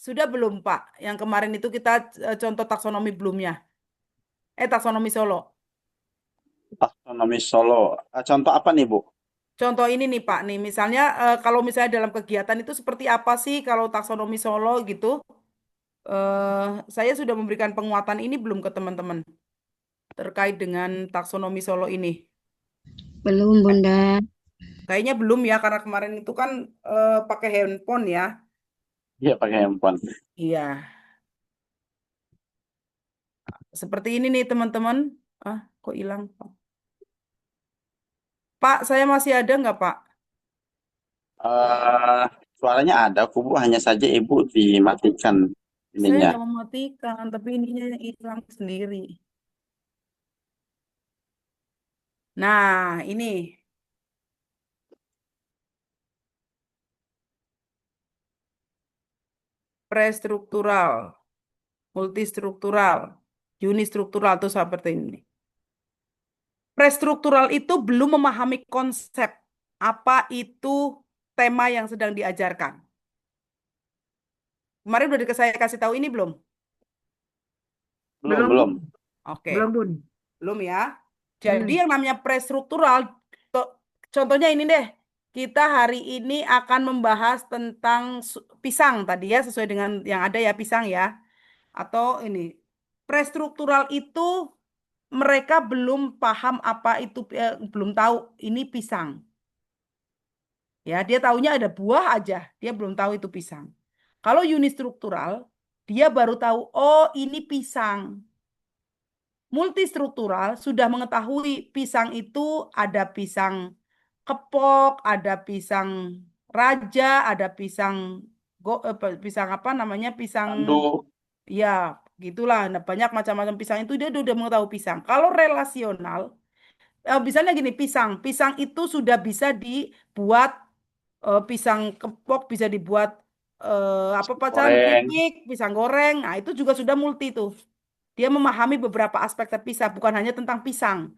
Sudah belum, Pak? Yang kemarin itu kita contoh taksonomi Bloomnya. Taksonomi Solo. Taksonomi Solo. Contoh apa nih, Bu? Contoh ini nih, Pak. Nih, misalnya kalau misalnya dalam kegiatan itu seperti apa sih kalau taksonomi Solo gitu? Saya sudah memberikan penguatan ini belum ke teman-teman terkait dengan taksonomi Solo ini. Belum, Bunda. Kayaknya belum ya, karena kemarin itu kan pakai handphone ya. Iya, pakai handphone. Iya, seperti ini nih teman-teman. Ah, kok hilang, Pak? Pak, saya masih ada nggak, Pak? Eh, Suaranya ada, Bu. Hanya saja Ibu dimatikan Saya ininya. nggak mematikan, tapi ininya hilang sendiri. Nah, ini prestruktural, multistruktural, unistruktural tuh seperti ini. Prestruktural itu belum memahami konsep apa itu tema yang sedang diajarkan. Kemarin udah saya kasih tahu ini belum? Belum, belum belum. Bun, Oke, belum Bun. belum ya. Jadi Hmm. yang namanya prestruktural, contohnya ini deh. Kita hari ini akan membahas tentang pisang tadi ya, sesuai dengan yang ada ya pisang ya. Atau ini, prestruktural itu mereka belum paham apa itu, belum tahu ini pisang. Ya, dia taunya ada buah aja, dia belum tahu itu pisang. Kalau unistruktural, dia baru tahu, oh ini pisang. Multistruktural sudah mengetahui pisang itu ada pisang kepok, ada pisang raja, ada pisang pisang apa namanya? Pisang Tandu. ya, gitulah. Nah, banyak macam-macam pisang itu dia udah mengetahui pisang. Kalau relasional, misalnya gini, pisang itu sudah bisa dibuat pisang kepok, bisa dibuat apa pacaran Goreng. keripik, pisang goreng. Nah, itu juga sudah multi tuh. Dia memahami beberapa aspek terpisah, bukan hanya tentang pisang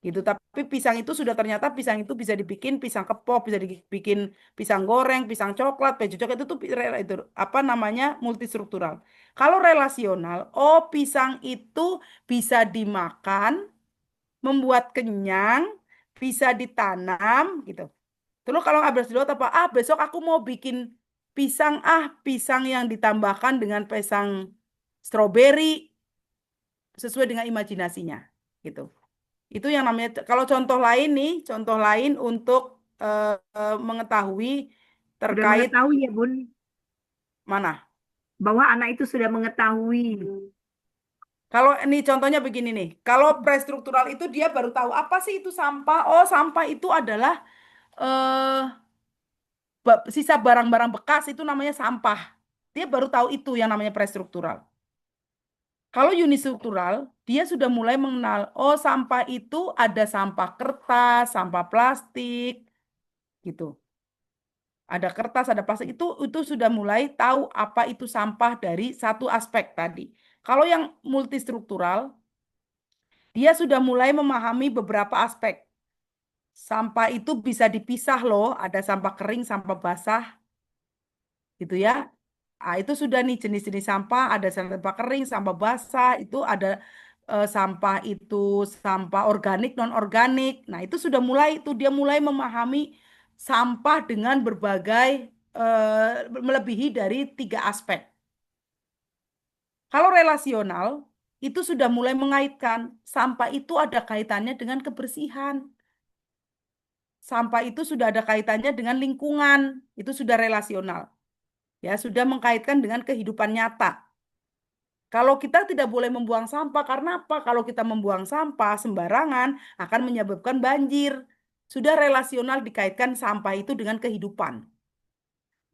gitu. Tapi pisang itu sudah ternyata pisang itu bisa dibikin pisang kepok, bisa dibikin pisang goreng, pisang coklat, peju coklat itu tuh itu apa namanya multistruktural. Kalau relasional, oh pisang itu bisa dimakan, membuat kenyang, bisa ditanam gitu. Terus kalau habis dulu apa? Ah, besok aku mau bikin pisang yang ditambahkan dengan pisang stroberi. sesuai dengan imajinasinya gitu. Itu yang namanya, kalau contoh lain nih, contoh lain untuk mengetahui Sudah terkait mengetahui ya Bun, mana. bahwa anak itu sudah mengetahui. Kalau ini contohnya begini nih, kalau prestruktural itu dia baru tahu apa sih itu sampah. Oh, sampah itu adalah eh sisa barang-barang bekas, itu namanya sampah. Dia baru tahu itu yang namanya prestruktural. Kalau unistruktural, dia sudah mulai mengenal, oh sampah itu ada sampah kertas, sampah plastik, gitu. Ada kertas, ada plastik, itu sudah mulai tahu apa itu sampah dari satu aspek tadi. Kalau yang multistruktural, dia sudah mulai memahami beberapa aspek. Sampah itu bisa dipisah loh, ada sampah kering, sampah basah, gitu ya. Ah, itu sudah nih jenis-jenis sampah, ada sampah kering, sampah basah, itu ada sampah itu sampah organik, non-organik. Nah, itu sudah mulai itu dia mulai memahami sampah dengan berbagai melebihi dari 3 aspek. Kalau relasional itu sudah mulai mengaitkan sampah itu ada kaitannya dengan kebersihan. Sampah itu sudah ada kaitannya dengan lingkungan, itu sudah relasional. Ya, sudah mengkaitkan dengan kehidupan nyata. Kalau kita tidak boleh membuang sampah, karena apa? Kalau kita membuang sampah sembarangan akan menyebabkan banjir. Sudah relasional dikaitkan sampah itu dengan kehidupan.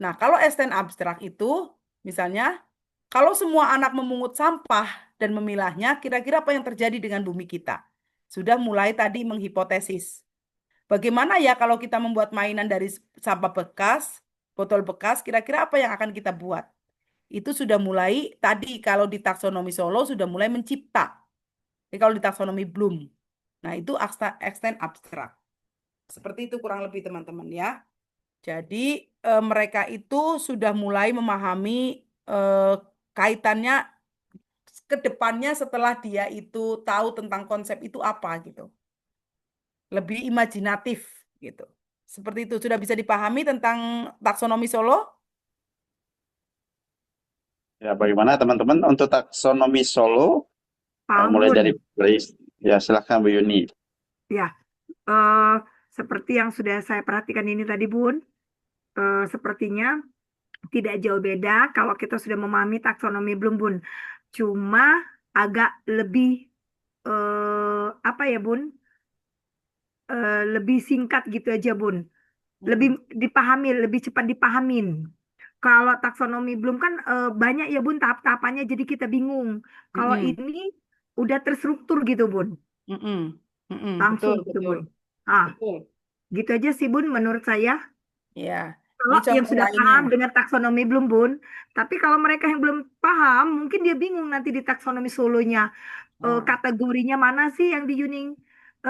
Nah, kalau STN abstrak itu, misalnya, kalau semua anak memungut sampah dan memilahnya, kira-kira apa yang terjadi dengan bumi kita? Sudah mulai tadi menghipotesis. Bagaimana ya kalau kita membuat mainan dari sampah bekas, botol bekas, kira-kira apa yang akan kita buat? Itu sudah mulai tadi kalau di taksonomi Solo sudah mulai mencipta. Tapi kalau di taksonomi belum. Nah, itu extend abstrak. Seperti itu kurang lebih teman-teman ya. Jadi mereka itu sudah mulai memahami kaitannya ke depannya setelah dia itu tahu tentang konsep itu apa gitu. Lebih imajinatif gitu. Seperti itu sudah bisa dipahami tentang taksonomi Solo? Ya, bagaimana teman-teman untuk taksonomi Solo? Paham Mulai Bun? dari ya silakan Bu Yuni. Ya, seperti yang sudah saya perhatikan ini tadi Bun, sepertinya tidak jauh beda kalau kita sudah memahami taksonomi Bloom Bun. Cuma agak lebih apa ya Bun? Lebih singkat gitu aja Bun. Lebih dipahami, lebih cepat dipahamin. Kalau taksonomi Bloom kan banyak ya Bun tahap-tahapannya jadi kita bingung. Kalau ini udah terstruktur gitu Bun. Langsung Betul, gitu betul. Bun. Ah, Betul. gitu aja sih Bun menurut saya. Ya, Kalau ini yang contoh sudah lainnya. paham dengan taksonomi belum Bun, tapi kalau mereka yang belum paham, mungkin dia bingung nanti di taksonomi Solonya. Nah, Kategorinya mana sih yang di Yuning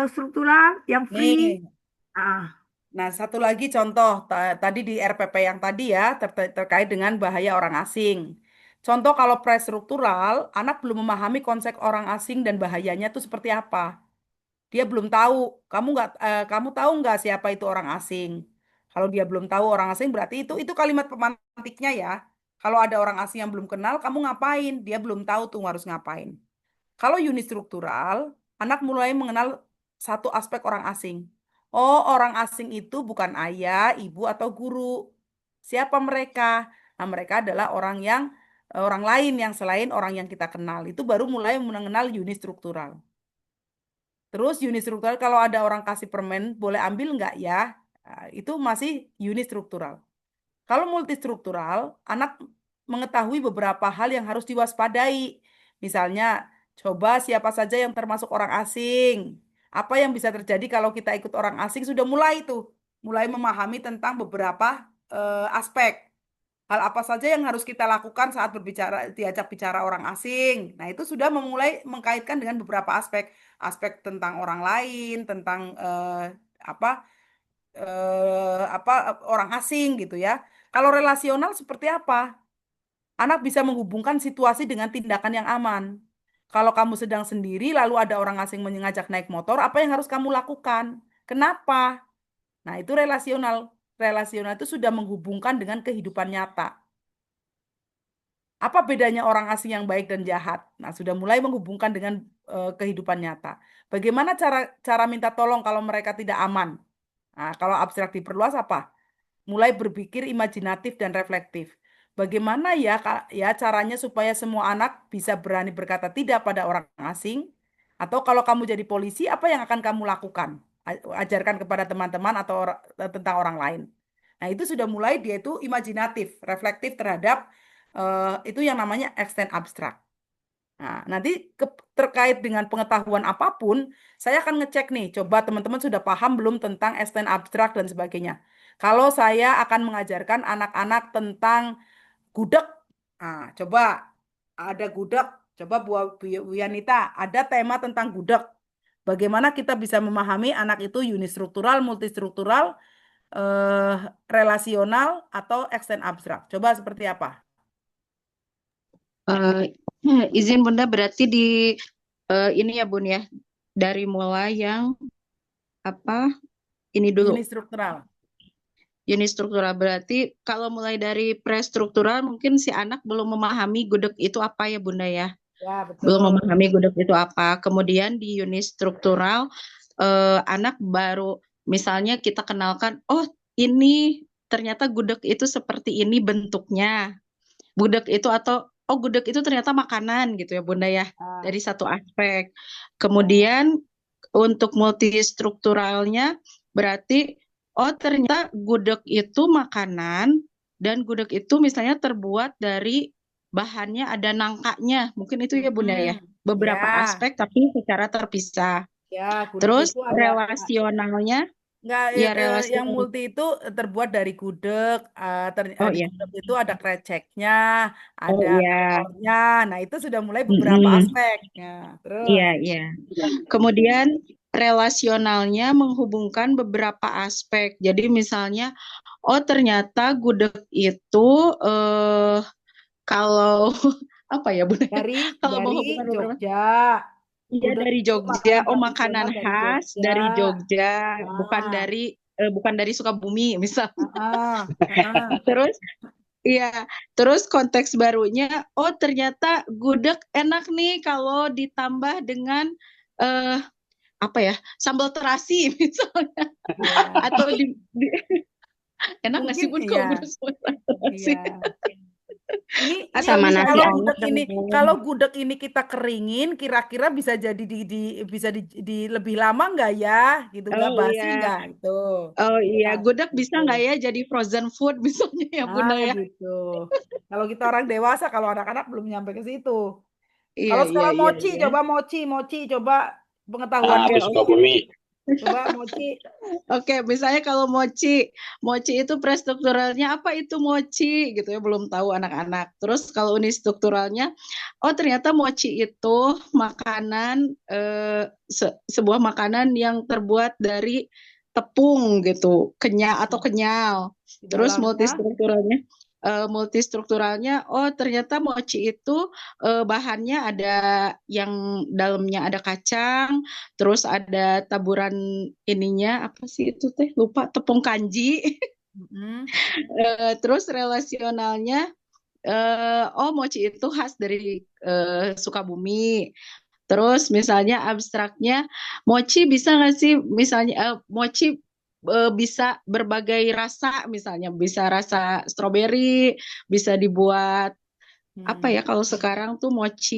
struktural, yang free? nih, Ah, nah satu lagi contoh tadi di RPP yang tadi ya terkait dengan bahaya orang asing. Contoh kalau prestruktural, anak belum memahami konsep orang asing dan bahayanya itu seperti apa. Dia belum tahu. Kamu tahu nggak siapa itu orang asing? Kalau dia belum tahu orang asing berarti itu kalimat pemantiknya ya. Kalau ada orang asing yang belum kenal, kamu ngapain? Dia belum tahu tuh harus ngapain. Kalau unistruktural, anak mulai mengenal satu aspek orang asing. Oh, orang asing itu bukan ayah, ibu, atau guru. Siapa mereka? Nah, mereka adalah orang lain yang selain orang yang kita kenal. Itu baru mulai mengenal unistruktural. Terus unistruktural kalau ada orang kasih permen, boleh ambil nggak ya? Nah, itu masih unistruktural. Kalau multistruktural, anak mengetahui beberapa hal yang harus diwaspadai. Misalnya, coba siapa saja yang termasuk orang asing. Apa yang bisa terjadi kalau kita ikut orang asing sudah mulai tuh, mulai memahami tentang beberapa aspek. Hal apa saja yang harus kita lakukan saat diajak bicara orang asing. Nah, itu sudah memulai mengkaitkan dengan beberapa aspek, aspek tentang orang lain, tentang apa orang asing gitu ya. Kalau relasional seperti apa? Anak bisa menghubungkan situasi dengan tindakan yang aman. Kalau kamu sedang sendiri lalu ada orang asing mengajak naik motor, apa yang harus kamu lakukan? Kenapa? Nah, itu relasional. Relasional itu sudah menghubungkan dengan kehidupan nyata. Apa bedanya orang asing yang baik dan jahat? Nah, sudah mulai menghubungkan dengan kehidupan nyata. Bagaimana cara cara minta tolong kalau mereka tidak aman? Nah, kalau abstrak diperluas apa? Mulai berpikir imajinatif dan reflektif. Bagaimana ya ya caranya supaya semua anak bisa berani berkata tidak pada orang asing? Atau kalau kamu jadi polisi, apa yang akan kamu lakukan? Ajarkan kepada teman-teman atau tentang orang lain. Nah, itu sudah mulai dia itu imajinatif, reflektif terhadap itu yang namanya extend abstrak. Nah, nanti terkait dengan pengetahuan apapun, saya akan ngecek nih, coba teman-teman sudah paham belum tentang extend abstrak dan sebagainya. Kalau saya akan mengajarkan anak-anak tentang gudeg, nah, coba ada gudeg, coba Bu Yanita, ada tema tentang gudeg. Bagaimana kita bisa memahami anak itu unistruktural, multistruktural, eh, relasional, atau extend abstrak. Coba seperti apa? Eh, izin Bunda berarti di ini ya Bun ya, dari mulai yang apa ini dulu. Unistruktural. Unistruktural berarti kalau mulai dari prestruktural mungkin si anak belum memahami gudeg itu apa ya Bunda ya. Ya, Belum betul. memahami gudeg itu apa. Kemudian di unistruktural anak baru misalnya kita kenalkan, oh ini ternyata gudeg itu seperti ini bentuknya. Gudeg itu atau oh gudeg itu ternyata makanan gitu ya Bunda ya. Ah, Dari satu aspek. Kemudian untuk multistrukturalnya berarti oh ternyata gudeg itu makanan dan gudeg itu misalnya terbuat dari bahannya ada nangkanya. Mungkin itu ya Bunda ya. Beberapa ya, aspek tapi secara terpisah. ya, gudeg Terus itu ada relasionalnya enggak ya yang relasional. multi itu terbuat dari gudeg, Oh di iya. gudeg itu ada kreceknya, Oh ada iya. telurnya. Nah, itu sudah mulai beberapa Mm-mm. aspek. Nah, terus Iya, iya. Kemudian relasionalnya menghubungkan beberapa aspek. Jadi misalnya, oh ternyata gudeg itu kalau apa ya Bunda? Kalau dari menghubungkan beberapa, Jogja. iya Gudeg dari itu Jogja. makanan Oh makanan tradisional dari khas Jogja. dari Jogja, bukan Ah, dari bukan dari Sukabumi misal. ah, ah. Terus iya, terus konteks barunya, oh ternyata gudeg enak nih kalau ditambah dengan eh apa ya sambal terasi misalnya Ya, atau enak nggak mungkin sih Bun ya, kalau gudeg sambal terasi iya. Ini atau Sama kalau nasi misalnya anget ini dong. kalau gudeg ini kita keringin, kira-kira bisa jadi bisa di lebih lama nggak ya? Gitu nggak oh basi iya nggak gitu? oh iya Nah, gudeg bisa gitu. nggak ya jadi frozen food misalnya ya Bunda Nah, ya gitu. Kalau kita orang dewasa, kalau anak-anak belum nyampe ke situ. iya Kalau iya sekarang iya iya mochi, coba pengetahuan Itu oke mochi. oke Sukabumi. Coba mochi. oke misalnya kalau mochi mochi itu prestrukturalnya apa itu mochi gitu ya belum tahu anak-anak terus kalau unistrukturalnya oh ternyata mochi itu makanan sebuah makanan yang terbuat dari tepung gitu kenyal atau kenyal Di terus dalamnya. multistrukturalnya oh ternyata mochi itu bahannya ada yang dalamnya ada kacang terus ada taburan ininya apa sih itu teh lupa tepung kanji. Mm-mm. Terus relasionalnya oh mochi itu khas dari Sukabumi. Terus misalnya abstraknya mochi bisa nggak sih misalnya mochi bisa berbagai rasa misalnya bisa rasa stroberi bisa dibuat apa Hmm. ya kalau sekarang tuh mochi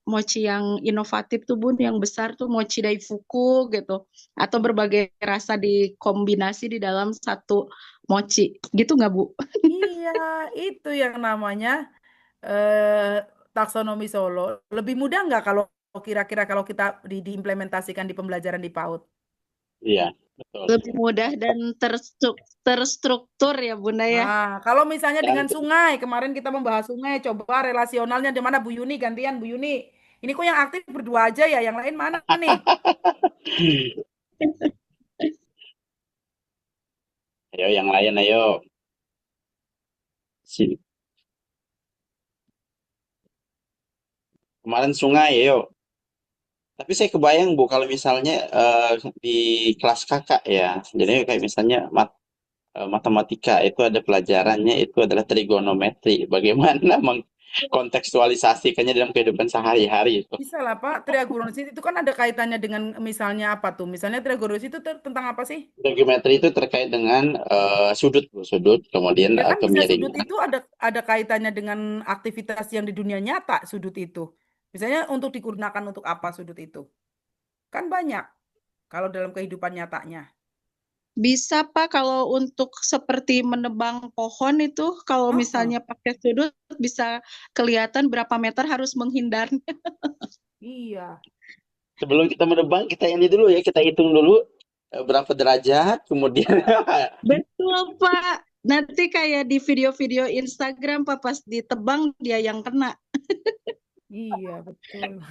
mochi yang inovatif tuh Bun yang besar tuh mochi daifuku gitu atau berbagai rasa dikombinasi di dalam satu mochi gitu nggak Bu? Iya, itu yang namanya eh, taksonomi Solo. Lebih mudah nggak kalau kira-kira kalau kita diimplementasikan di pembelajaran di PAUD? Iya, betul. Lebih mudah dan terstruktur ya Bunda ya. Nah, kalau misalnya Dan dengan sungai, kemarin kita membahas sungai, coba relasionalnya di mana Bu Yuni, gantian Bu Yuni. Ini kok yang aktif berdua aja ya, yang lain mana nih? ayo yang lain, ayo. Sini. Kemarin sungai, ayo. Tapi saya kebayang Bu, kalau misalnya di kelas kakak ya, jadi kayak misalnya matematika itu ada pelajarannya itu adalah trigonometri. Bagaimana kontekstualisasikannya dalam kehidupan sehari-hari itu. Bisa lah Pak, trigonometri itu kan ada kaitannya dengan misalnya apa tuh? Misalnya trigonometri itu tentang apa sih? Geometri itu terkait dengan sudut, Bu, sudut, kemudian Ya kan bisa sudut kemiringan. itu ada kaitannya dengan aktivitas yang di dunia nyata sudut itu. Misalnya untuk digunakan untuk apa sudut itu? Kan banyak kalau dalam kehidupan nyatanya. Bisa Pak kalau untuk seperti menebang pohon itu kalau Heeh, misalnya pakai sudut bisa kelihatan berapa meter harus menghindarnya. iya. Sebelum kita menebang, kita ini dulu ya, kita hitung dulu berapa derajat, kemudian Betul Pak. Nanti kayak di video-video Instagram Pak pas ditebang dia yang kena. Iya, betul.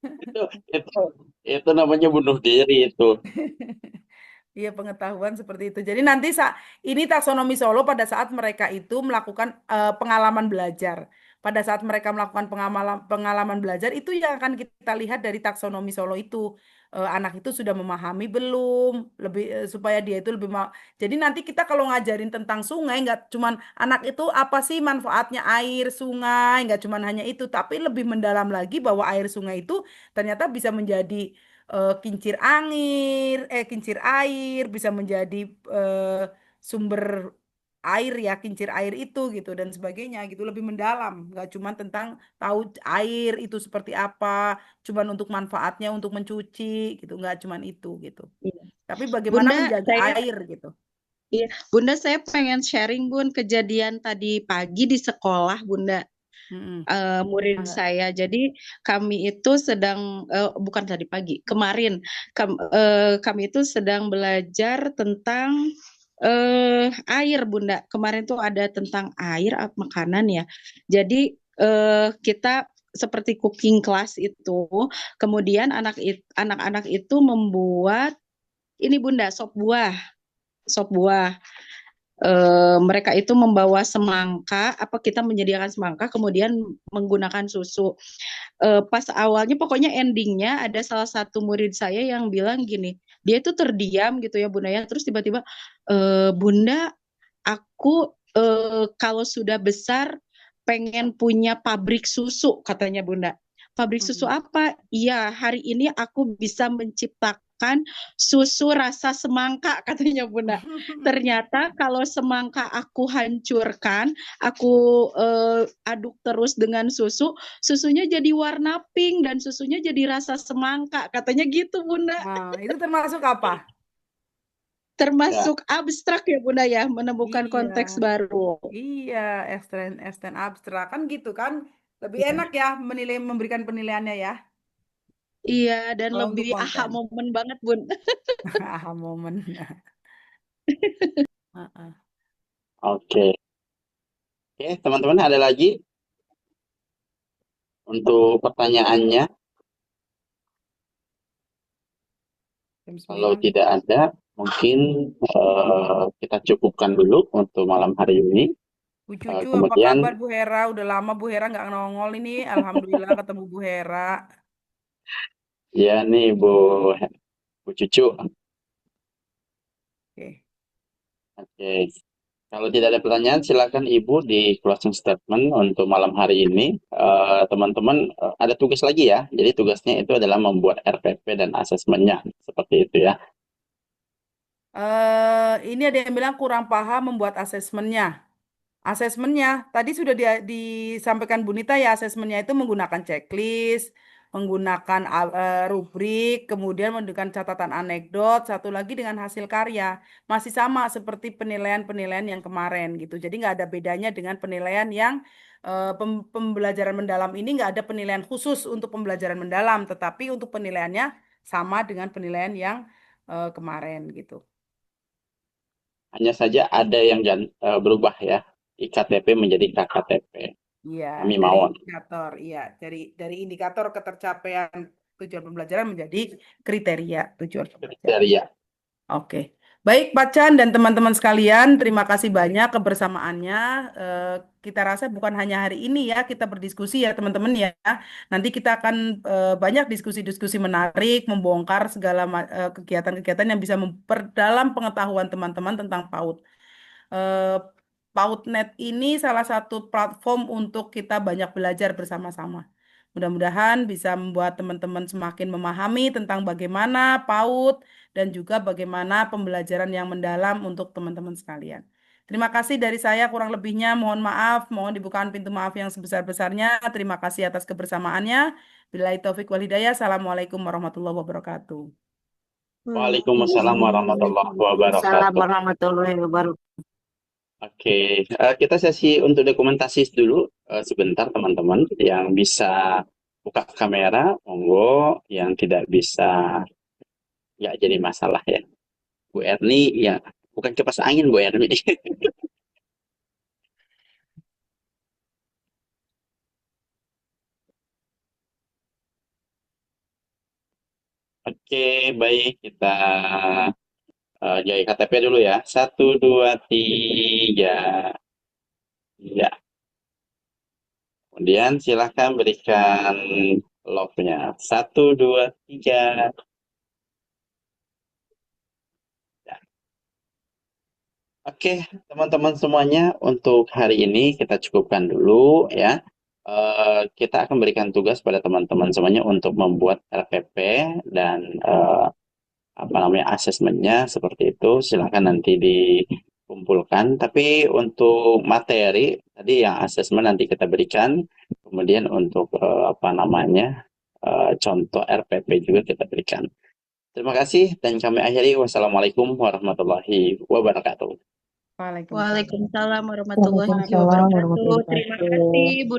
itu itu itu namanya bunuh diri itu. Iya, pengetahuan seperti itu. Jadi nanti ini taksonomi Solo pada saat mereka itu melakukan pengalaman belajar. Pada saat mereka melakukan pengalaman belajar itu yang akan kita lihat dari taksonomi Solo itu. Anak itu sudah memahami belum, lebih supaya dia itu lebih Jadi nanti kita kalau ngajarin tentang sungai nggak cuman anak itu apa sih manfaatnya air sungai, nggak cuman hanya itu, tapi lebih mendalam lagi bahwa air sungai itu ternyata bisa menjadi kincir air bisa menjadi eh, sumber air ya kincir air itu gitu dan sebagainya gitu lebih mendalam nggak cuma tentang tahu air itu seperti apa cuman untuk manfaatnya untuk mencuci gitu nggak cuman itu gitu Iya. tapi bagaimana Bunda, menjaga saya air gitu. iya, Bunda saya pengen sharing Bun kejadian tadi pagi di sekolah Bunda. Mm-mm. Murid Mangga. saya. Jadi kami itu sedang bukan tadi pagi, kemarin kami itu sedang belajar tentang air, Bunda. Kemarin tuh ada tentang air, makanan ya. Jadi kita seperti cooking class itu, kemudian anak-anak itu membuat ini Bunda, sop buah. Mereka itu membawa semangka, apa kita menyediakan semangka, kemudian menggunakan susu. Pas awalnya, pokoknya endingnya ada salah satu murid saya yang bilang gini, dia itu terdiam gitu ya Bunda ya, terus tiba-tiba, Bunda, aku kalau sudah besar pengen punya pabrik susu, katanya Bunda. Pabrik susu Mm-mm. apa? Iya, hari ini aku bisa menciptakan susu rasa semangka, katanya Bunda. Ternyata kalau semangka aku hancurkan, aku aduk terus dengan susu, susunya jadi warna pink dan susunya jadi rasa semangka, katanya gitu Bunda. Nah, itu termasuk apa? Ya, Termasuk abstrak ya Bunda ya, menemukan Iya. konteks baru. Iya, extend abstrak kan gitu kan. Lebih Ya. enak ya memberikan penilaiannya ya. Iya, dan Kalau untuk lebih aha konten. momen banget Bun. Aha momen. Heeh. oke. Oke, teman-teman ada lagi untuk pertanyaannya? Jam Kalau 9. tidak ada, mungkin kita cukupkan dulu untuk malam hari ini. Bu Cucu, apa Kemudian, kabar Bu Hera? Udah lama Bu Hera nggak nongol ini. Alhamdulillah ketemu Bu Hera. ya nih Bu Cucu. Oke. Oke, kalau tidak ada pertanyaan, silakan Ibu di closing statement untuk malam hari ini. Teman-teman, ada tugas lagi ya. Jadi tugasnya itu adalah membuat RPP dan asesmennya. Seperti itu ya. Ini ada yang bilang kurang paham membuat asesmennya. Asesmennya tadi sudah disampaikan Bunita ya asesmennya itu menggunakan checklist, menggunakan rubrik, kemudian menggunakan catatan anekdot, satu lagi dengan hasil karya. Masih sama seperti penilaian-penilaian yang kemarin gitu. Jadi nggak ada bedanya dengan penilaian yang pembelajaran mendalam ini nggak ada penilaian khusus untuk pembelajaran mendalam, tetapi untuk penilaiannya sama dengan penilaian yang kemarin gitu. Hanya saja ada yang berubah ya. IKTP menjadi KKTP. Iya, Kami dari mawon. indikator, iya, dari indikator ketercapaian tujuan pembelajaran menjadi kriteria tujuan pembelajaran. Kriteria. Oke, baik Pak Chan dan teman-teman sekalian, terima kasih banyak kebersamaannya. Eh, kita rasa bukan hanya hari ini ya kita berdiskusi ya teman-teman ya. Nanti kita akan banyak diskusi-diskusi menarik, membongkar segala kegiatan-kegiatan yang bisa memperdalam pengetahuan teman-teman tentang PAUD. PautNet ini salah satu platform untuk kita banyak belajar bersama-sama. Mudah-mudahan bisa membuat teman-teman semakin memahami tentang bagaimana PAUD dan juga bagaimana pembelajaran yang mendalam untuk teman-teman sekalian. Terima kasih dari saya, kurang lebihnya mohon maaf, mohon dibukakan pintu maaf yang sebesar-besarnya. Terima kasih atas kebersamaannya. Billahi taufik wal hidayah. Assalamualaikum warahmatullahi wabarakatuh. Waalaikumsalam warahmatullahi Waalaikumsalam wabarakatuh. warahmatullahi wabarakatuh. Oke, kita sesi untuk dokumentasi dulu sebentar teman-teman. Yang bisa buka kamera, monggo. Yang tidak bisa, ya jadi masalah ya. Bu Erni, ya bukan kipas angin Bu Erni. Oke, baik kita jaga KTP dulu ya. 1, 2, 3. Ya. Kemudian silahkan berikan love-nya. 1, 2, 3. Ya. Oke, teman-teman semuanya, untuk hari ini kita cukupkan dulu ya. Kita akan berikan tugas pada teman-teman semuanya untuk membuat RPP dan asesmennya seperti itu. Silahkan nanti dikumpulkan. Tapi untuk materi tadi yang asesmen nanti kita berikan. Kemudian untuk contoh RPP juga kita berikan. Terima kasih dan kami akhiri. Wassalamualaikum warahmatullahi wabarakatuh. Waalaikumsalam. Waalaikumsalam warahmatullahi wabarakatuh. Terima kasih Bu